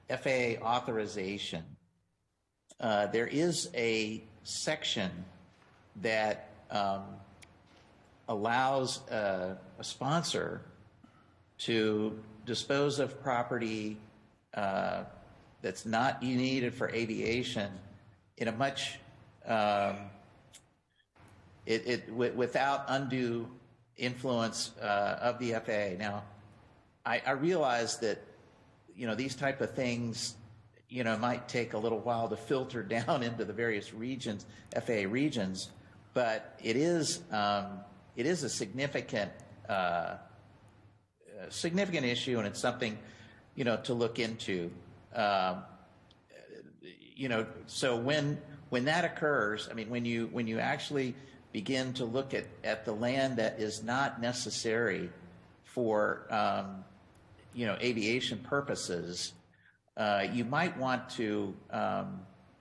FAA authorization, there is a section that allows a sponsor to dispose of property that's not needed for aviation in a much without undue influence of the FAA. Now, I realize that these type of things might take a little while to filter down into the various regions, FAA regions, but it is a significant issue, and it's something to look into. So when that occurs, I mean, when you actually begin to look at the land that is not necessary for aviation purposes, you might want to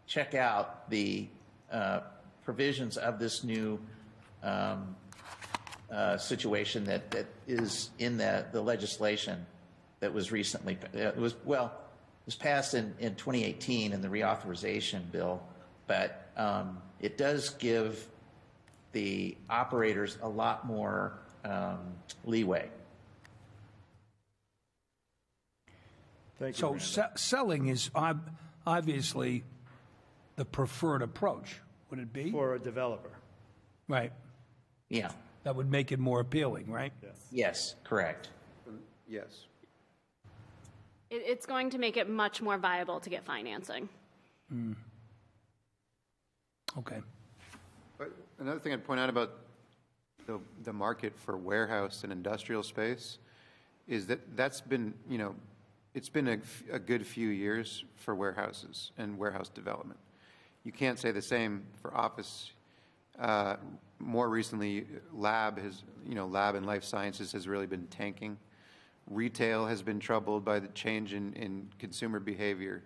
check out the provisions of this new situation that is in the legislation that was recently was passed in 2018 in the reauthorization bill, but it does give the operators a lot more leeway. Thank you, So Randall. selling is obviously the preferred approach, would it be? For a developer. Right. Yeah. That would make it more appealing, right? Yes, correct. Yes. It's going to make it much more viable to get financing. Okay. But another thing I'd point out about the market for warehouse and industrial space is that's been, it's been a good few years for warehouses and warehouse development. You can't say the same for office. More recently, lab and life sciences has really been tanking. Retail has been troubled by the change in consumer behavior.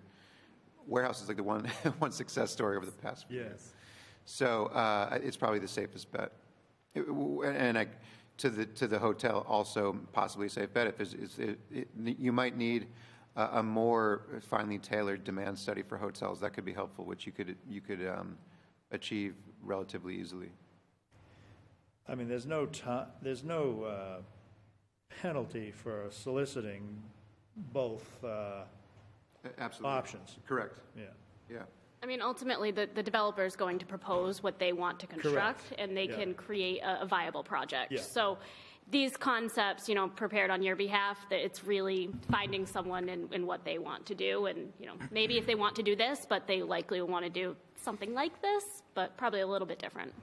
Warehouse is like the one success story over the past few years. So it's probably the safest bet. To the hotel, also possibly a safe bet. You might need a more finely tailored demand study for hotels. That could be helpful, which you could achieve relatively easily. I mean, there's no penalty for soliciting both Absolutely. options. Correct. Yeah. I mean, ultimately, the developer is going to propose what they want to construct, and they can create a viable project. Yeah. So these concepts, prepared on your behalf, that it's really finding someone in what they want to do. And, maybe if they want to do this, but they likely will want to do something like this, but probably a little bit different.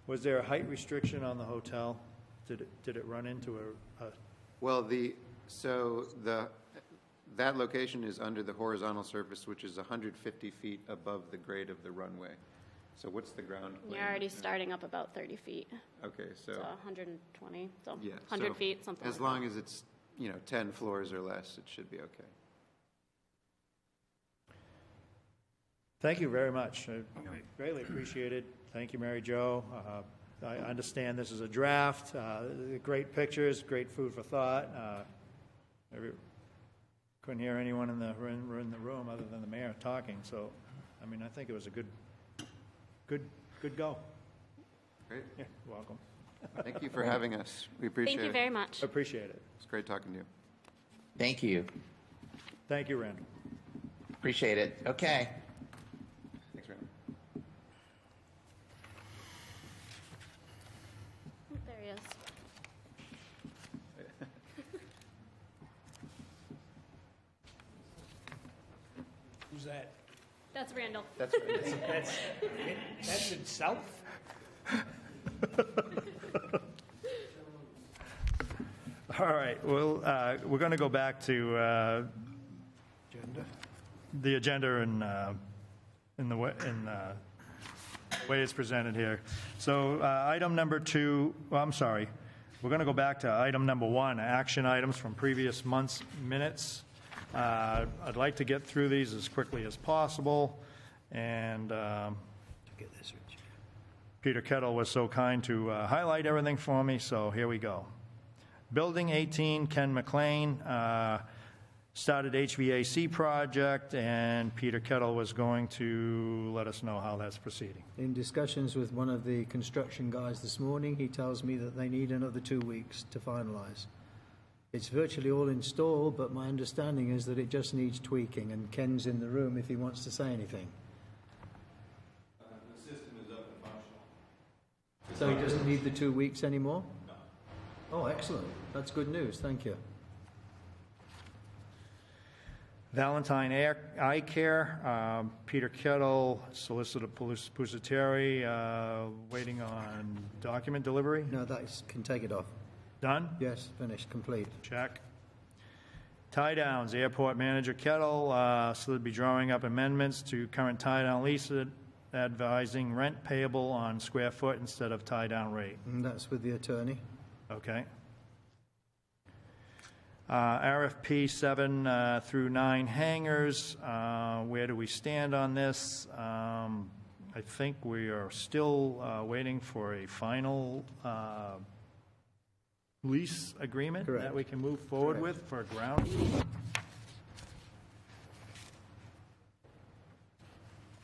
Was there a height restriction on the hotel? Did it run into a Well, that location is under the horizontal surface, which is 150 feet above the grade of the runway. So what's the ground plane? You're already starting up about 30 feet. Okay, so 120, so yeah, 100 so feet, something as like long that. as it's 10 floors or less, it should be okay. Thank you very much. I greatly appreciate it. Thank you, Mary Jo. I understand this is a draft. Great pictures, great food for thought. Couldn't hear anyone in the room other than the mayor talking. So, I mean, I think it was a good go. Great. Yeah, you're welcome. Thank you for having us. We appreciate it. Thank you very much. Appreciate it. It's great talking to you. Thank you. Thank you, Randall. Appreciate it. Okay. Thanks, Randall. There he is. Who's that? That's Randall. That's right. That's in South? All right. Well, we're going to go back to the agenda in the way it's presented here. So item number 2, well, I'm sorry. We're going to go back to item number 1, action items from previous month's minutes. I'd like to get through these as quickly as possible. And Peter Kettle was so kind to highlight everything for me, so here we go. Building 18, Ken McLean started HVAC project, and Peter Kettle was going to let us know how that's proceeding. In discussions with one of the construction guys this morning, he tells me that they need another 2 weeks to finalise. It's virtually all installed, but my understanding is that it just needs tweaking, and Ken's in the room if he wants to say anything. The system is up and functional. So he doesn't need the 2 weeks anymore? No. Oh, excellent. That's good news. Thank you. Valentine Eye Care, Peter Kettle, Solicitor Pusateri, waiting on document delivery. No, that can take it off. Done? Yes, finished, complete. Check. Tie downs, Airport Manager Kettle, so they'll be drawing up amendments to current tie down lease, advising rent payable on square foot instead of tie down rate. And that's with the attorney. Okay. RFP 7 through 9 hangars, where do we stand on this? I think we are still waiting for a final lease agreement Correct. that we can move forward Correct. with for ground.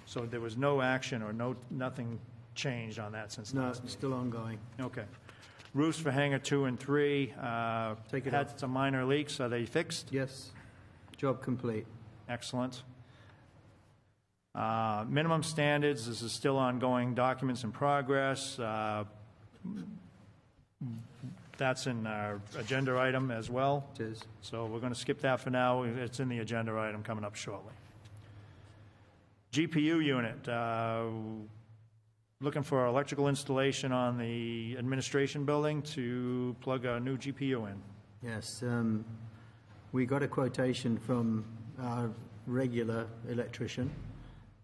So there was no action or nothing changed on that since No, last it's still ongoing. Okay. Roofs for hangar 2 and 3 Take it had off. some minor leaks. Are they fixed? Yes, job complete. Excellent. Minimum standards, this is still ongoing, documents in progress. That's in our agenda item as well. It is. So we're going to skip that for now. It's in the agenda item coming up shortly. GPU unit, looking for electrical installation on the administration building to plug a new GPU in. Yes, we got a quotation from our regular electrician,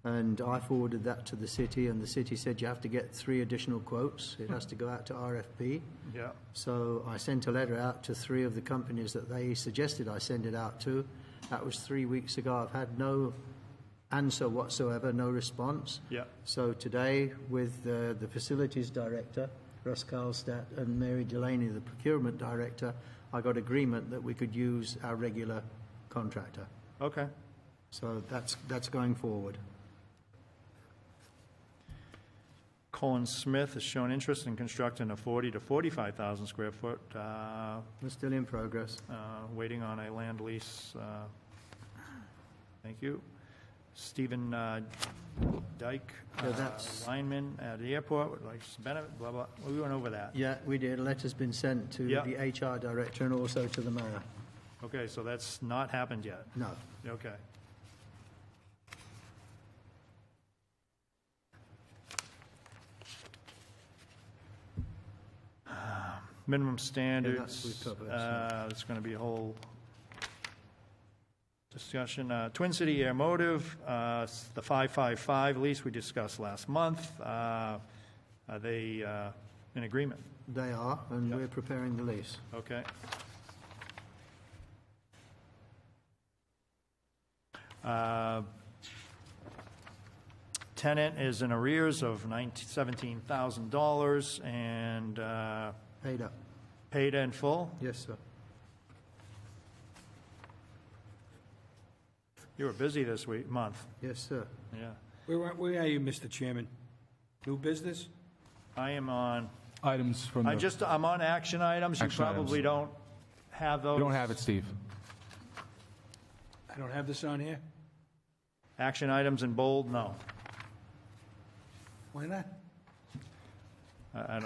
and I forwarded that to the city, and the city said you have to get 3 additional quotes. It has to go out to RFP. Yeah. So I sent a letter out to 3 of the companies that they suggested I send it out to. That was 3 weeks ago. I've had no answer whatsoever, no response. Yeah. So today, with the facilities director, Russ Karlstadt, and Mary Delaney, the procurement director, I got agreement that we could use our regular contractor. Okay. So that's going forward. Colin Smith has shown interest in constructing a 40 to 45,000 square foot, We're still in progress. waiting on a land lease. Thank you. Stephen Dyke, Yeah, that's- lineman at the airport, would like some benefit, blah, blah. We went over that. Yeah, we did. A letter's been sent to Yeah. the HR director and also to the mayor. Okay, so that's not happened yet. No. Okay. Minimum standards. we've covered, so. It's going to be a whole discussion. Twin City Airmotive, the 555 lease we discussed last month. Are they in agreement? They are, and Yep. we're preparing the lease. Okay. Tenant is in arrears of $17,000 and Paid up. paid in full. Yes, sir. You were busy this month. Yes, sir. Yeah. Where are you, Mr. Chairman? New business? I am on, Items from the... I'm on action items. You Action probably items. don't have those. You don't have it, Steve. I don't have this on here? Action items in bold? No. Why not? I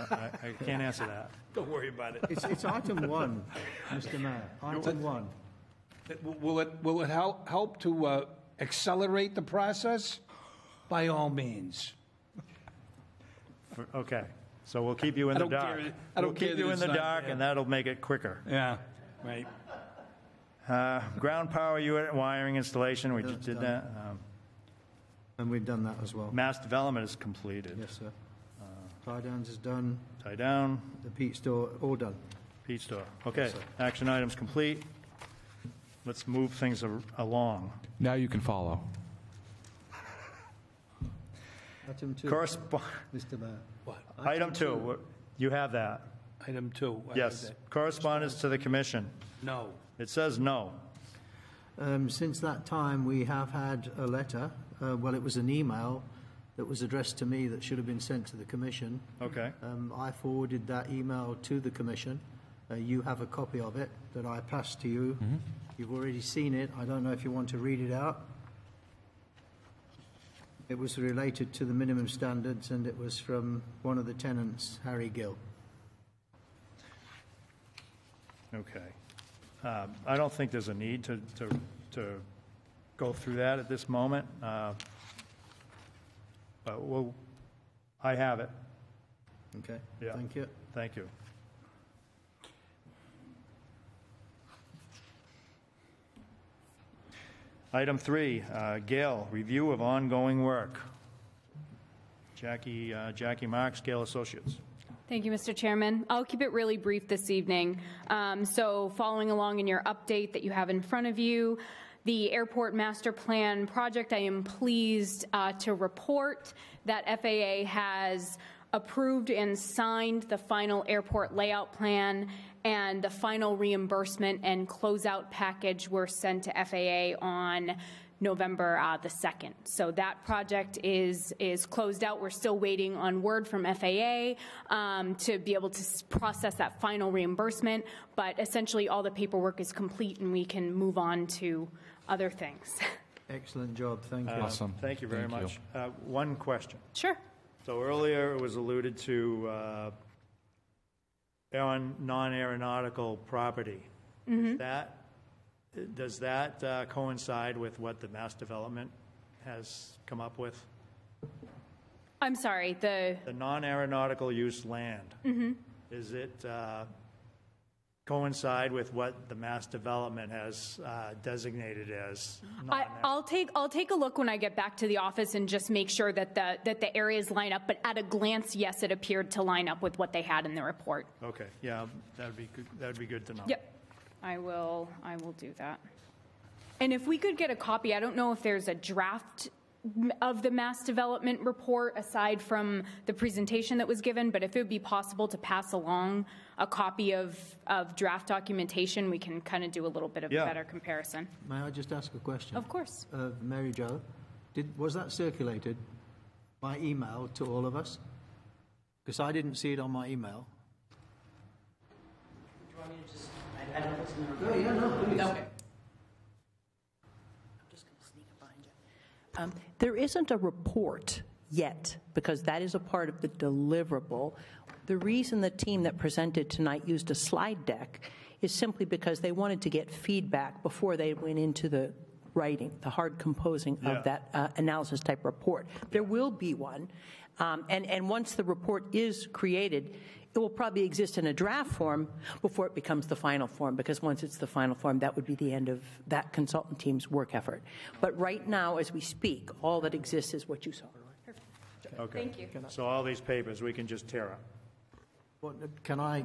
can't answer that. Don't worry about it. It's item 1, Mr. Mayor. Item 1. Will it help to accelerate the process? By all means. Okay. So we'll keep you in I the don't dark. care- I don't We'll care keep that you in it's the not dark, there. and that'll make it quicker. Yeah, right. Ground power unit wiring installation, we just That's did done. that. And we've done that as well. Mass development is completed. Yes, sir. Tie downs is done. Tie down, The Pete store, all done. Pete store. Okay, sir. action items complete. Let's move things along. Now you can follow. Item 2, Correspond, Mr. Mayor. What? item 2, you have that. Item 2. I have Yes. that. Correspondence to the commission. No. It says no. Since that time, we have had a letter, well, it was an email that was addressed to me that should have been sent to the commission. Okay. I forwarded that email to the commission. You have a copy of it that I passed to you. You've already seen it. I don't know if you want to read it out. It was related to the minimum standards, and it was from one of the tenants, Harry Gill. Okay. I don't think there's a need to go through that at this moment. But I have it. Okay? Yeah. Thank you. Thank you. Item 3, Gale, review of ongoing work. Jackie Marks, Gale Associates. Thank you, Mr. Chairman. I'll keep it really brief this evening. So following along in your update that you have in front of you, the Airport Master Plan project, I am pleased to report that FAA has approved and signed the final airport layout plan, and the final reimbursement and closeout package were sent to FAA on November the 2nd. So that project is closed out. We're still waiting on word from FAA to be able to process that final reimbursement, but essentially all the paperwork is complete and we can move on to other things. Excellent job. Thank you. Awesome. Thank you very Thank much. One question. Sure. So earlier it was alluded to on non-aeronautical property. Does that coincide with what the mass development has come up with? I'm sorry, the non-aeronautical use land. Is it coincide with what the mass development has designated as? I'll take a look when I get back to the office and just make sure that the areas line up. But at a glance, yes, it appeared to line up with what they had in the report. Okay, yeah, that'd be good. That'd be good to know. Yep, I will do that. And if we could get a copy, I don't know if there's a draft of the mass development report aside from the presentation that was given, but if it would be possible to pass along a copy of draft documentation, we can kind of do a little bit of a better comparison. May I just ask a question? Of course. Mary Jo, was that circulated by email to all of us? Because I didn't see it on my email. Do you want me to just, I don't know what's in the report. Yeah, no, please. Okay. There isn't a report yet, because that is a part of the deliverable. The reason the team that presented tonight used a slide deck is simply because they wanted to get feedback before they went into the writing, the hard composing of that analysis type report. There will be one, and once the report is created, it will probably exist in a draft form before it becomes the final form, because once it's the final form, that would be the end of that consultant team's work effort. But right now, as we speak, all that exists is what you saw. Okay. Thank you. So all these papers, we can just tear up. What, can I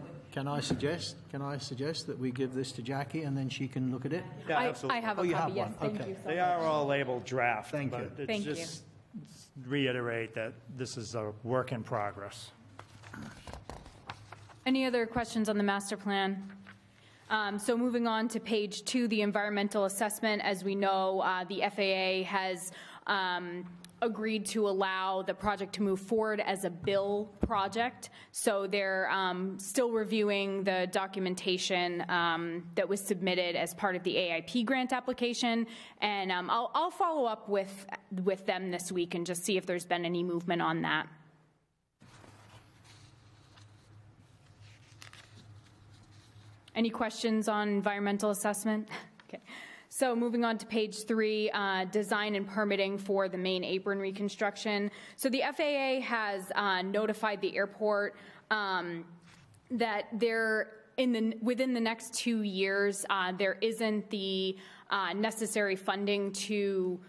suggest that we give this to Jackie and then she can look at it? Yeah, I absolutely. have a you copy, have yes. one. Thank Okay. you so They much. are all labeled draft. Thank but you. it's Thank you. just reiterate that this is a work in progress. Any other questions on the master plan? So moving on to page 2, the environmental assessment. As we know, the FAA has agreed to allow the project to move forward as a bill project. So they're still reviewing the documentation that was submitted as part of the AIP grant application. And I'll follow up with them this week and just see if there's been any movement on that. Any questions on environmental assessment? Okay. So moving on to page 3, design and permitting for the main apron reconstruction. So the FAA has notified the airport that within the next 2 years, there isn't the necessary funding to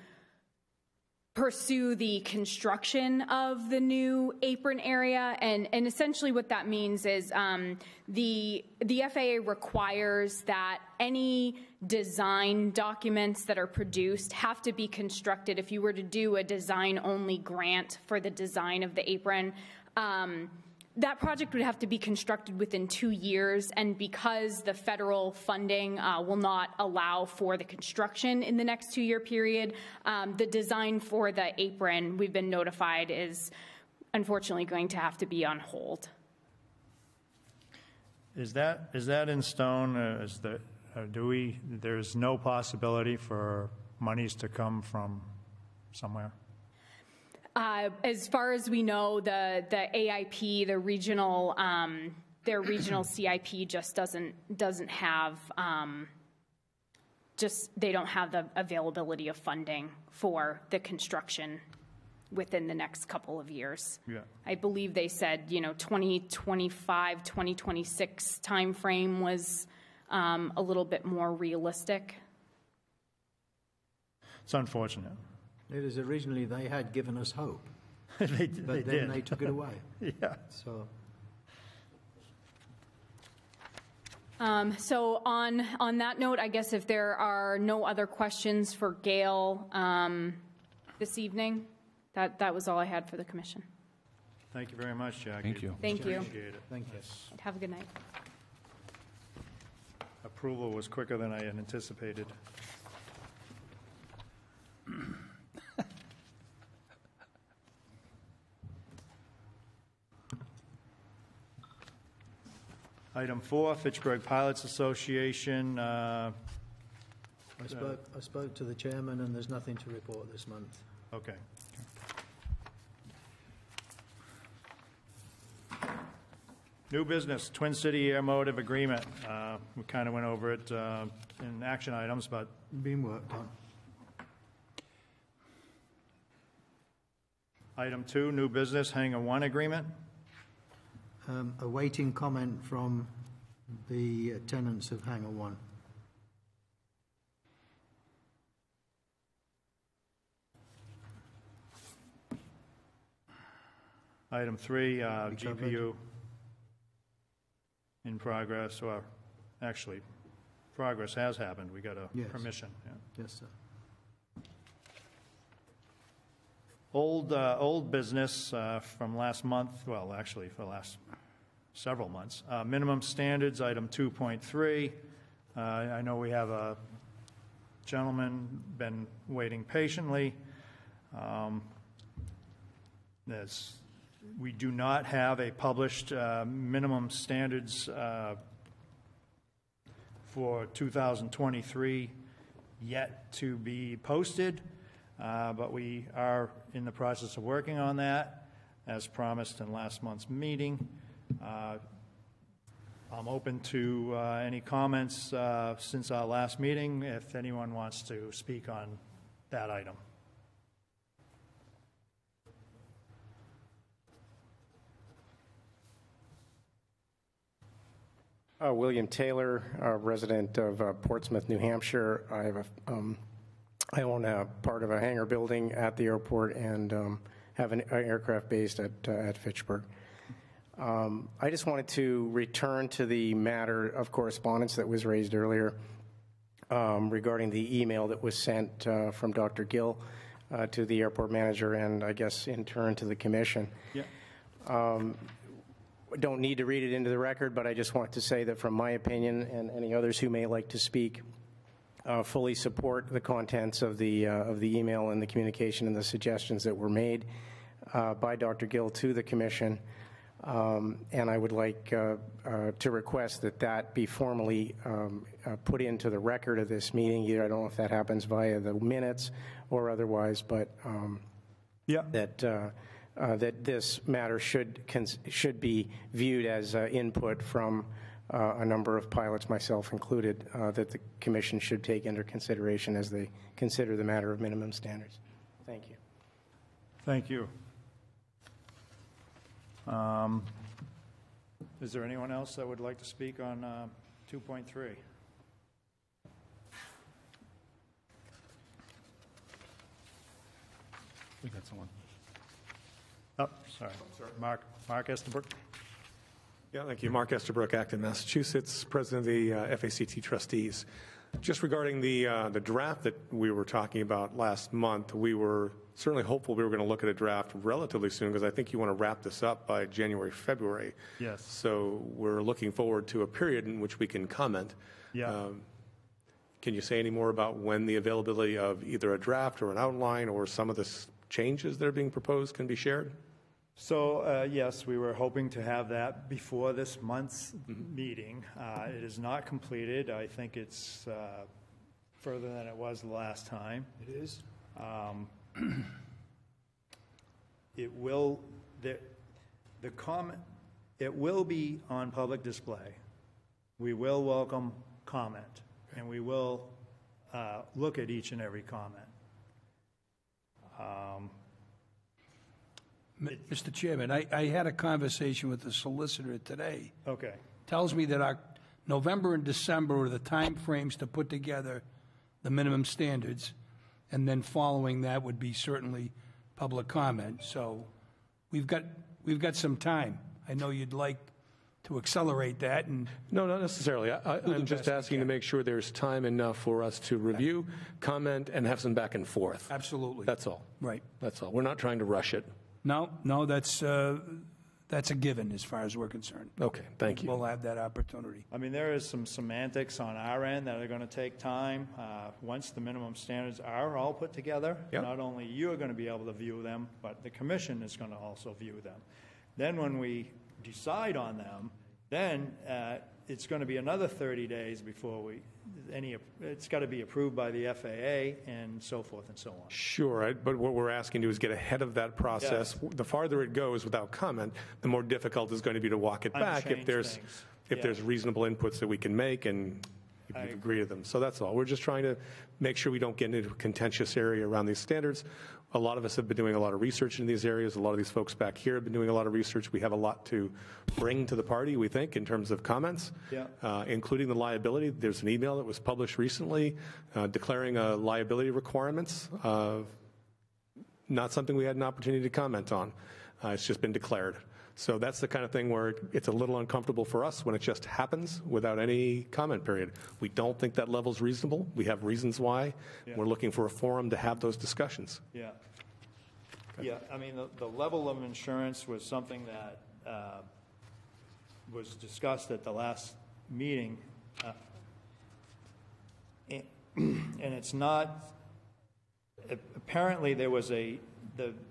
pursue the construction of the new apron area. And essentially what that means is the FAA requires that any design documents that are produced have to be constructed. If you were to do a design-only grant for the design of the apron, that project would have to be constructed within 2 years, and because the federal funding will not allow for the construction in the next 2-year period, the design for the apron, we've been notified, is unfortunately going to have to be on hold. Is that in stone? There's no possibility for monies to come from somewhere? As far as we know, the AIP, the regional, their regional CIP just doesn't have, they don't have the availability of funding for the construction within the next couple of years. Yeah. I believe they said, 2025, 2026 timeframe was a little bit more realistic. It's unfortunate. It is originally they had given us hope, They but then did. they took it away. Yeah. So So on that note, I guess if there are no other questions for Gail this evening, that was all I had for the commission. Thank you very much, Jackie. Thank you. Thank you. Appreciate it. thank you. Have a good night. Approval was quicker than I had anticipated. Item 4, Fitchburg Pilots Association. I spoke to the chairman, and there's nothing to report this month. Okay. New business, Twin City Air Motive Agreement. We kind of went over it in action items, but Being worked on. Item 2, new business, Hangar 1 agreement. Awaiting comment from the tenants of Hangar 1. Item 3, covered. GPU in progress, or actually, progress has happened. We got a Yes. permission. Yeah. Yes, sir. Old business from last month, well, actually, for the last several months. Minimum standards, item 2.3. I know we have a gentleman been waiting patiently. We do not have a published minimum standards for 2023 yet to be posted, but we are in the process of working on that, as promised in last month's meeting. I'm open to any comments since our last meeting, if anyone wants to speak on that item. William Taylor, resident of Portsmouth, New Hampshire. I own a part of a hangar building at the airport and have an aircraft based at Fitchburg. I just wanted to return to the matter of correspondence that was raised earlier regarding the email that was sent from Dr. Gill to the airport manager and I guess in turn to the commission. Yeah. Don't need to read it into the record, but I just want to say that from my opinion and any others who may like to speak, fully support the contents of the email and the communication and the suggestions that were made by Dr. Gill to the commission. And I would like to request that be formally put into the record of this meeting. Either I don't know if that happens via the minutes or otherwise, but that this matter should be viewed as input from a number of pilots, myself included, that the commission should take under consideration as they consider the matter of minimum standards. Thank you. Thank you. Is there anyone else that would like to speak on 2.3? We got someone. Oh, sorry. Mark Estabrook. Yeah, thank you. Mark Estabrook, Acton, Massachusetts, president of the FACT trustees. Just regarding the draft that we were talking about last month, we were certainly hopeful we were going to look at a draft relatively soon because I think you want to wrap this up by January, February. Yes. So we're looking forward to a period in which we can comment. Yeah. Can you say any more about when the availability of either a draft or an outline or some of the changes that are being proposed can be shared? So, yes, we were hoping to have that before this month's meeting. It is not completed. I think it's further than it was the last time. It is? It will, it will be on public display. We will welcome comment, and we will look at each and every comment. Mr. Chairman, I had a conversation with the solicitor today. Okay. Tells me that our November and December are the time frames to put together the minimum standards, and then following that would be certainly public comment. So we've got some time. I know you'd like to accelerate that. And no, not necessarily. I'm just asking to make sure there's time enough for us to review, comment, and have some back and forth. Absolutely. That's all. Right. That's all. We're not trying to rush it. No, that's a given as far as we're concerned. Okay, thank you. We'll have that opportunity. I mean, there is some semantics on our end that are going to take time. Once the minimum standards are all put together, not only you are going to be able to view them, but the commission is going to also view them. Then when we decide on them, then it's going to be another 30 days before it's got to be approved by the FAA and so forth and so on. Sure, but what we're asking to do is get ahead of that process. Yes. The farther it goes without comment, the more difficult it's going to be to walk it back if there's reasonable inputs that we can make and if you agree to them. So that's all. We're just trying to make sure we don't get into a contentious area around these standards. A lot of us have been doing a lot of research in these areas. A lot of these folks back here have been doing a lot of research. We have a lot to bring to the party, we think, in terms of comments, including the liability. There's an email that was published recently declaring liability requirements. Not something we had an opportunity to comment on. It's just been declared. So that's the kind of thing where it's a little uncomfortable for us when it just happens without any comment period. We don't think that level's reasonable. We have reasons why. Yeah. We're looking for a forum to have those discussions. Yeah. Okay. Yeah, I mean, the level of insurance was something that was discussed at the last meeting. And it's not, apparently there was the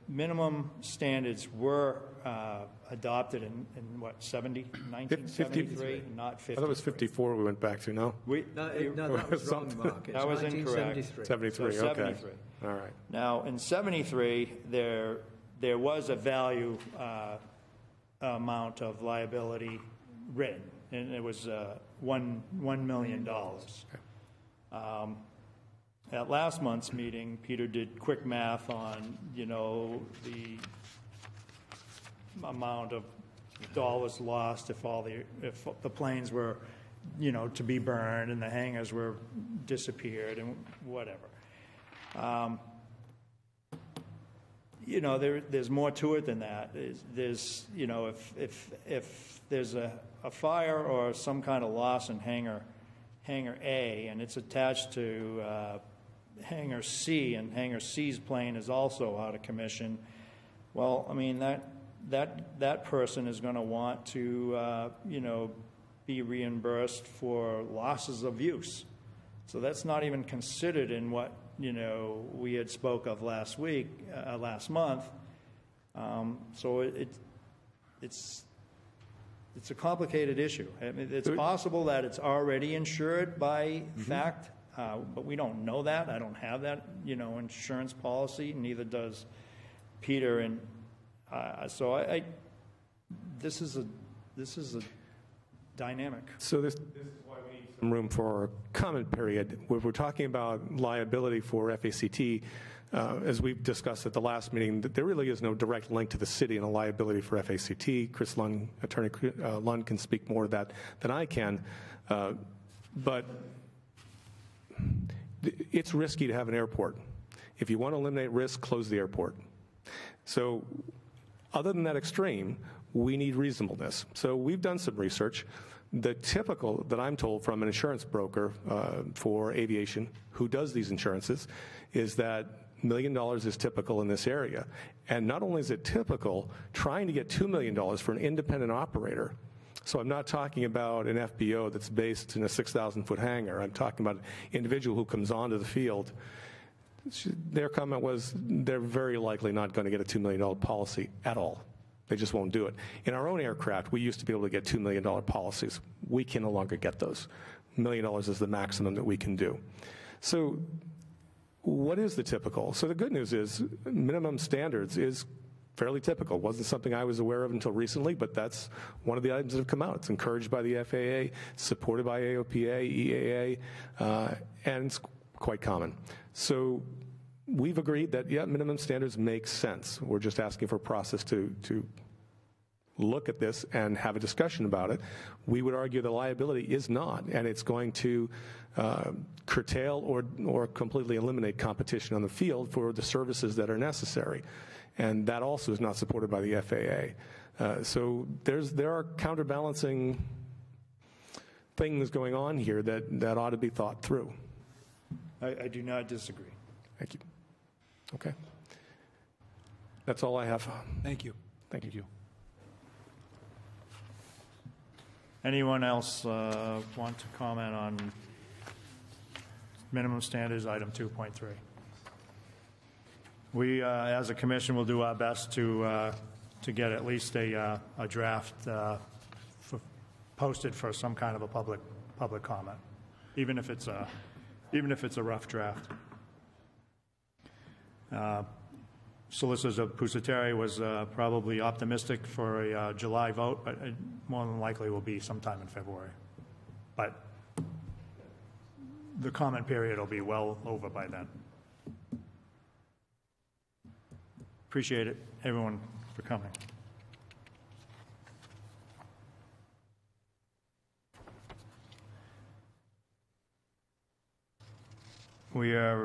minimum standards were adopted in what, 1973, not 50. I thought it was 54 we went back to, no? No, that was wrong, Mark. It's That was incorrect. 73, So okay. 73. All right. Now, in 73, there was a value amount of liability written, and it was $1 million. At last month's meeting, Peter did quick math on, the amount of dollars lost if the planes were, to be burned and the hangars were disappeared and whatever. There's more to it than that. There's, if there's a fire or some kind of loss in hangar A and it's attached to hangar C, and hangar C's plane is also out of commission, well, I mean, that person is going to want to, be reimbursed for losses of use. So that's not even considered in what, we had spoke of last month. So it's a complicated issue. I mean, it's possible that it's already insured by fact, but we don't know that. I don't have that, insurance policy, neither does Peter. And so this is a dynamic. So this is why we need some room for a comment period. When we're talking about liability for FACT, as we've discussed at the last meeting, there really is no direct link to the city and a liability for FACT. Chris Lund, Attorney Lund, can speak more to that than I can. But it's risky to have an airport. If you want to eliminate risk, close the airport. So other than that extreme, we need reasonableness. So we've done some research. The typical that I'm told from an insurance broker for aviation who does these insurances is that $1 million is typical in this area. And not only is it typical, trying to get $2 million for an independent operator. So I'm not talking about an FBO that's based in a 6,000-foot hangar. I'm talking about an individual who comes onto the field. Their comment was they're very likely not going to get a $2 million policy at all. They just won't do it. In our own aircraft, we used to be able to get $2 million policies. We can no longer get those. $1 million is the maximum that we can do. So what is the typical? So the good news is minimum standards is fairly typical. Wasn't something I was aware of until recently, but that's one of the items that have come out. It's encouraged by the FAA, supported by AOPA, EAA, and it's quite common. So we've agreed that, minimum standards make sense. We're just asking for a process to look at this and have a discussion about it. We would argue the liability is not, and it's going to curtail or completely eliminate competition on the field for the services that are necessary. And that also is not supported by the FAA. So there are counterbalancing things going on here that ought to be thought through. I do not disagree. Thank you. Okay. That's all I have. Thank you. Thank you. Anyone else want to comment on minimum standards, item 2.3? We, as a commission, will do our best to get at least a draft posted for some kind of a public comment, even if it's a rough draft. Solicitor Pusateri was probably optimistic for a July vote, but it more than likely will be sometime in February. But the comment period will be well over by then. Appreciate it, everyone, for coming.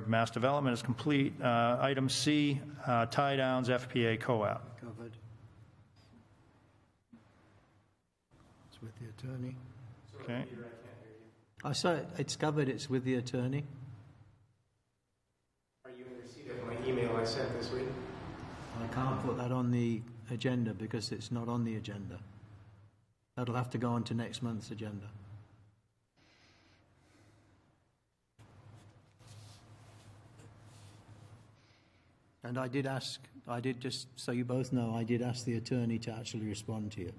Mass development is complete. Item C, tie downs, FPA co-op. Covered. It's with the attorney. Okay. I saw it, it's covered, it's with the attorney. Are you in receipt of my email I sent this week? I can't put that on the agenda because it's not on the agenda. That'll have to go on to next month's agenda. And I did just so you both know, I did ask the attorney to actually respond to you.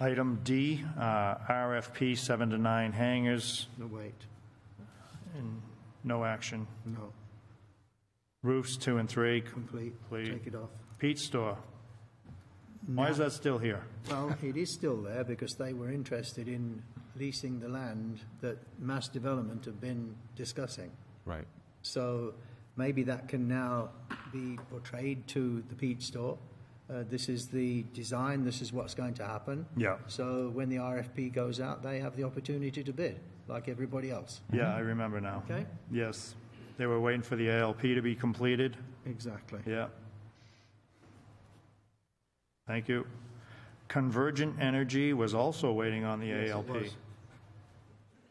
Item D, RFP 7 to 9 hangars, No, wait. and no action. No. Roofs 2 and 3, Complete. complete. Take it off. Pete's store. Why is that still here? Well, it is still there because they were interested in leasing the land that Mass Development have been discussing. Right. So maybe that can now be portrayed to the Pete store. This is the design, this is what's going to happen. Yeah. So when the RFP goes out, they have the opportunity to bid, like everybody else. Yeah, I remember now. Okay? Yes. They were waiting for the ALP to be completed. Exactly. Yeah. Thank you. Convergent Energy was also waiting on the Yes, it ALP. was.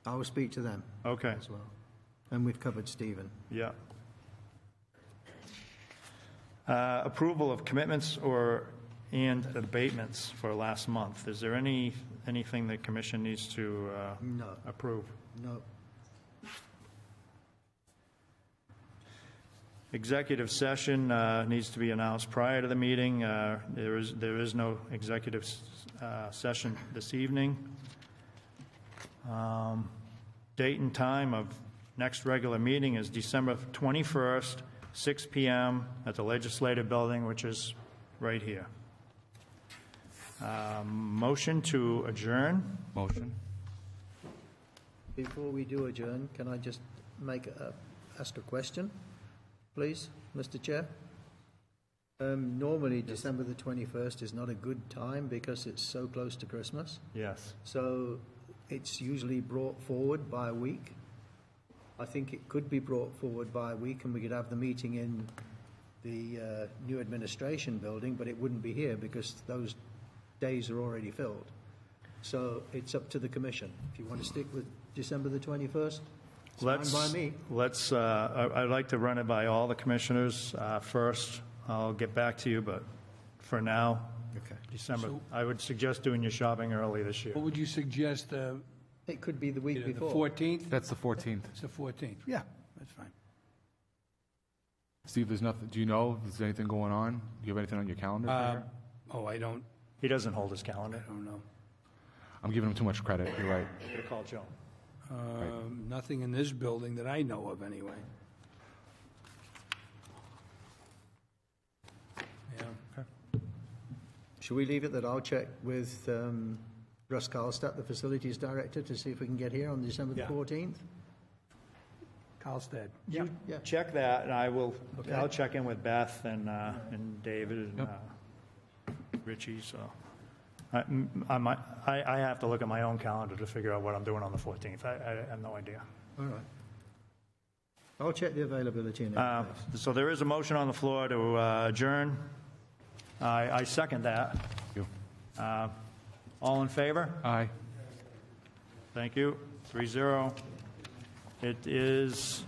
I will speak to them Okay. as well. And we've covered Stephen. Yeah. Approval of commitments and abatements for last month. Is there anything the commission needs to No. approve? No. Executive session needs to be announced prior to the meeting. There is no executive session this evening. Date and time of next regular meeting is December 21st, 6 p.m. at the Legislative Building, which is right here. Motion to adjourn. Motion. Before we do adjourn, can I just ask a question, please, Mr. Chair? Normally, December the 21st is not a good time because it's so close to Christmas. Yes. So it's usually brought forward by a week. I think it could be brought forward by a week and we could have the meeting in the new administration building, but it wouldn't be here because those days are already filled. So it's up to the commission. If you want to stick with December the 21st, it's fine by me. I'd like to run it by all the commissioners first. I'll get back to you, but for now, Okay. December. So- I would suggest doing your shopping early this year. What would you suggest, It could be the week the before. 14th? That's the 14th. It's the 14th. Yeah, that's fine. Steve, there's nothing, do you know if there's anything going on? Do you have anything on your calendar? Oh, I don't He doesn't hold his calendar. know. I'm giving him too much credit, you're right. I'm going to call Joan. Nothing in this building that I know of, anyway. Yeah. Should we leave it that I'll check with Russ Karlstadt, the facilities director, to see if we can get here on December the Yeah. 14th? Carlstead. You Yeah. check that, and I'll Okay. check in with Beth and David and Richie, so. I have to look at my own calendar to figure out what I'm doing on the 14th. I have no idea. All right. I'll check the availability in any case. So there is a motion on the floor to adjourn. I second that. Thank you. All in favor? Aye. Thank you. 3-0. It is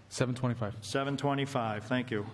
7:25. 7:25. Thank you.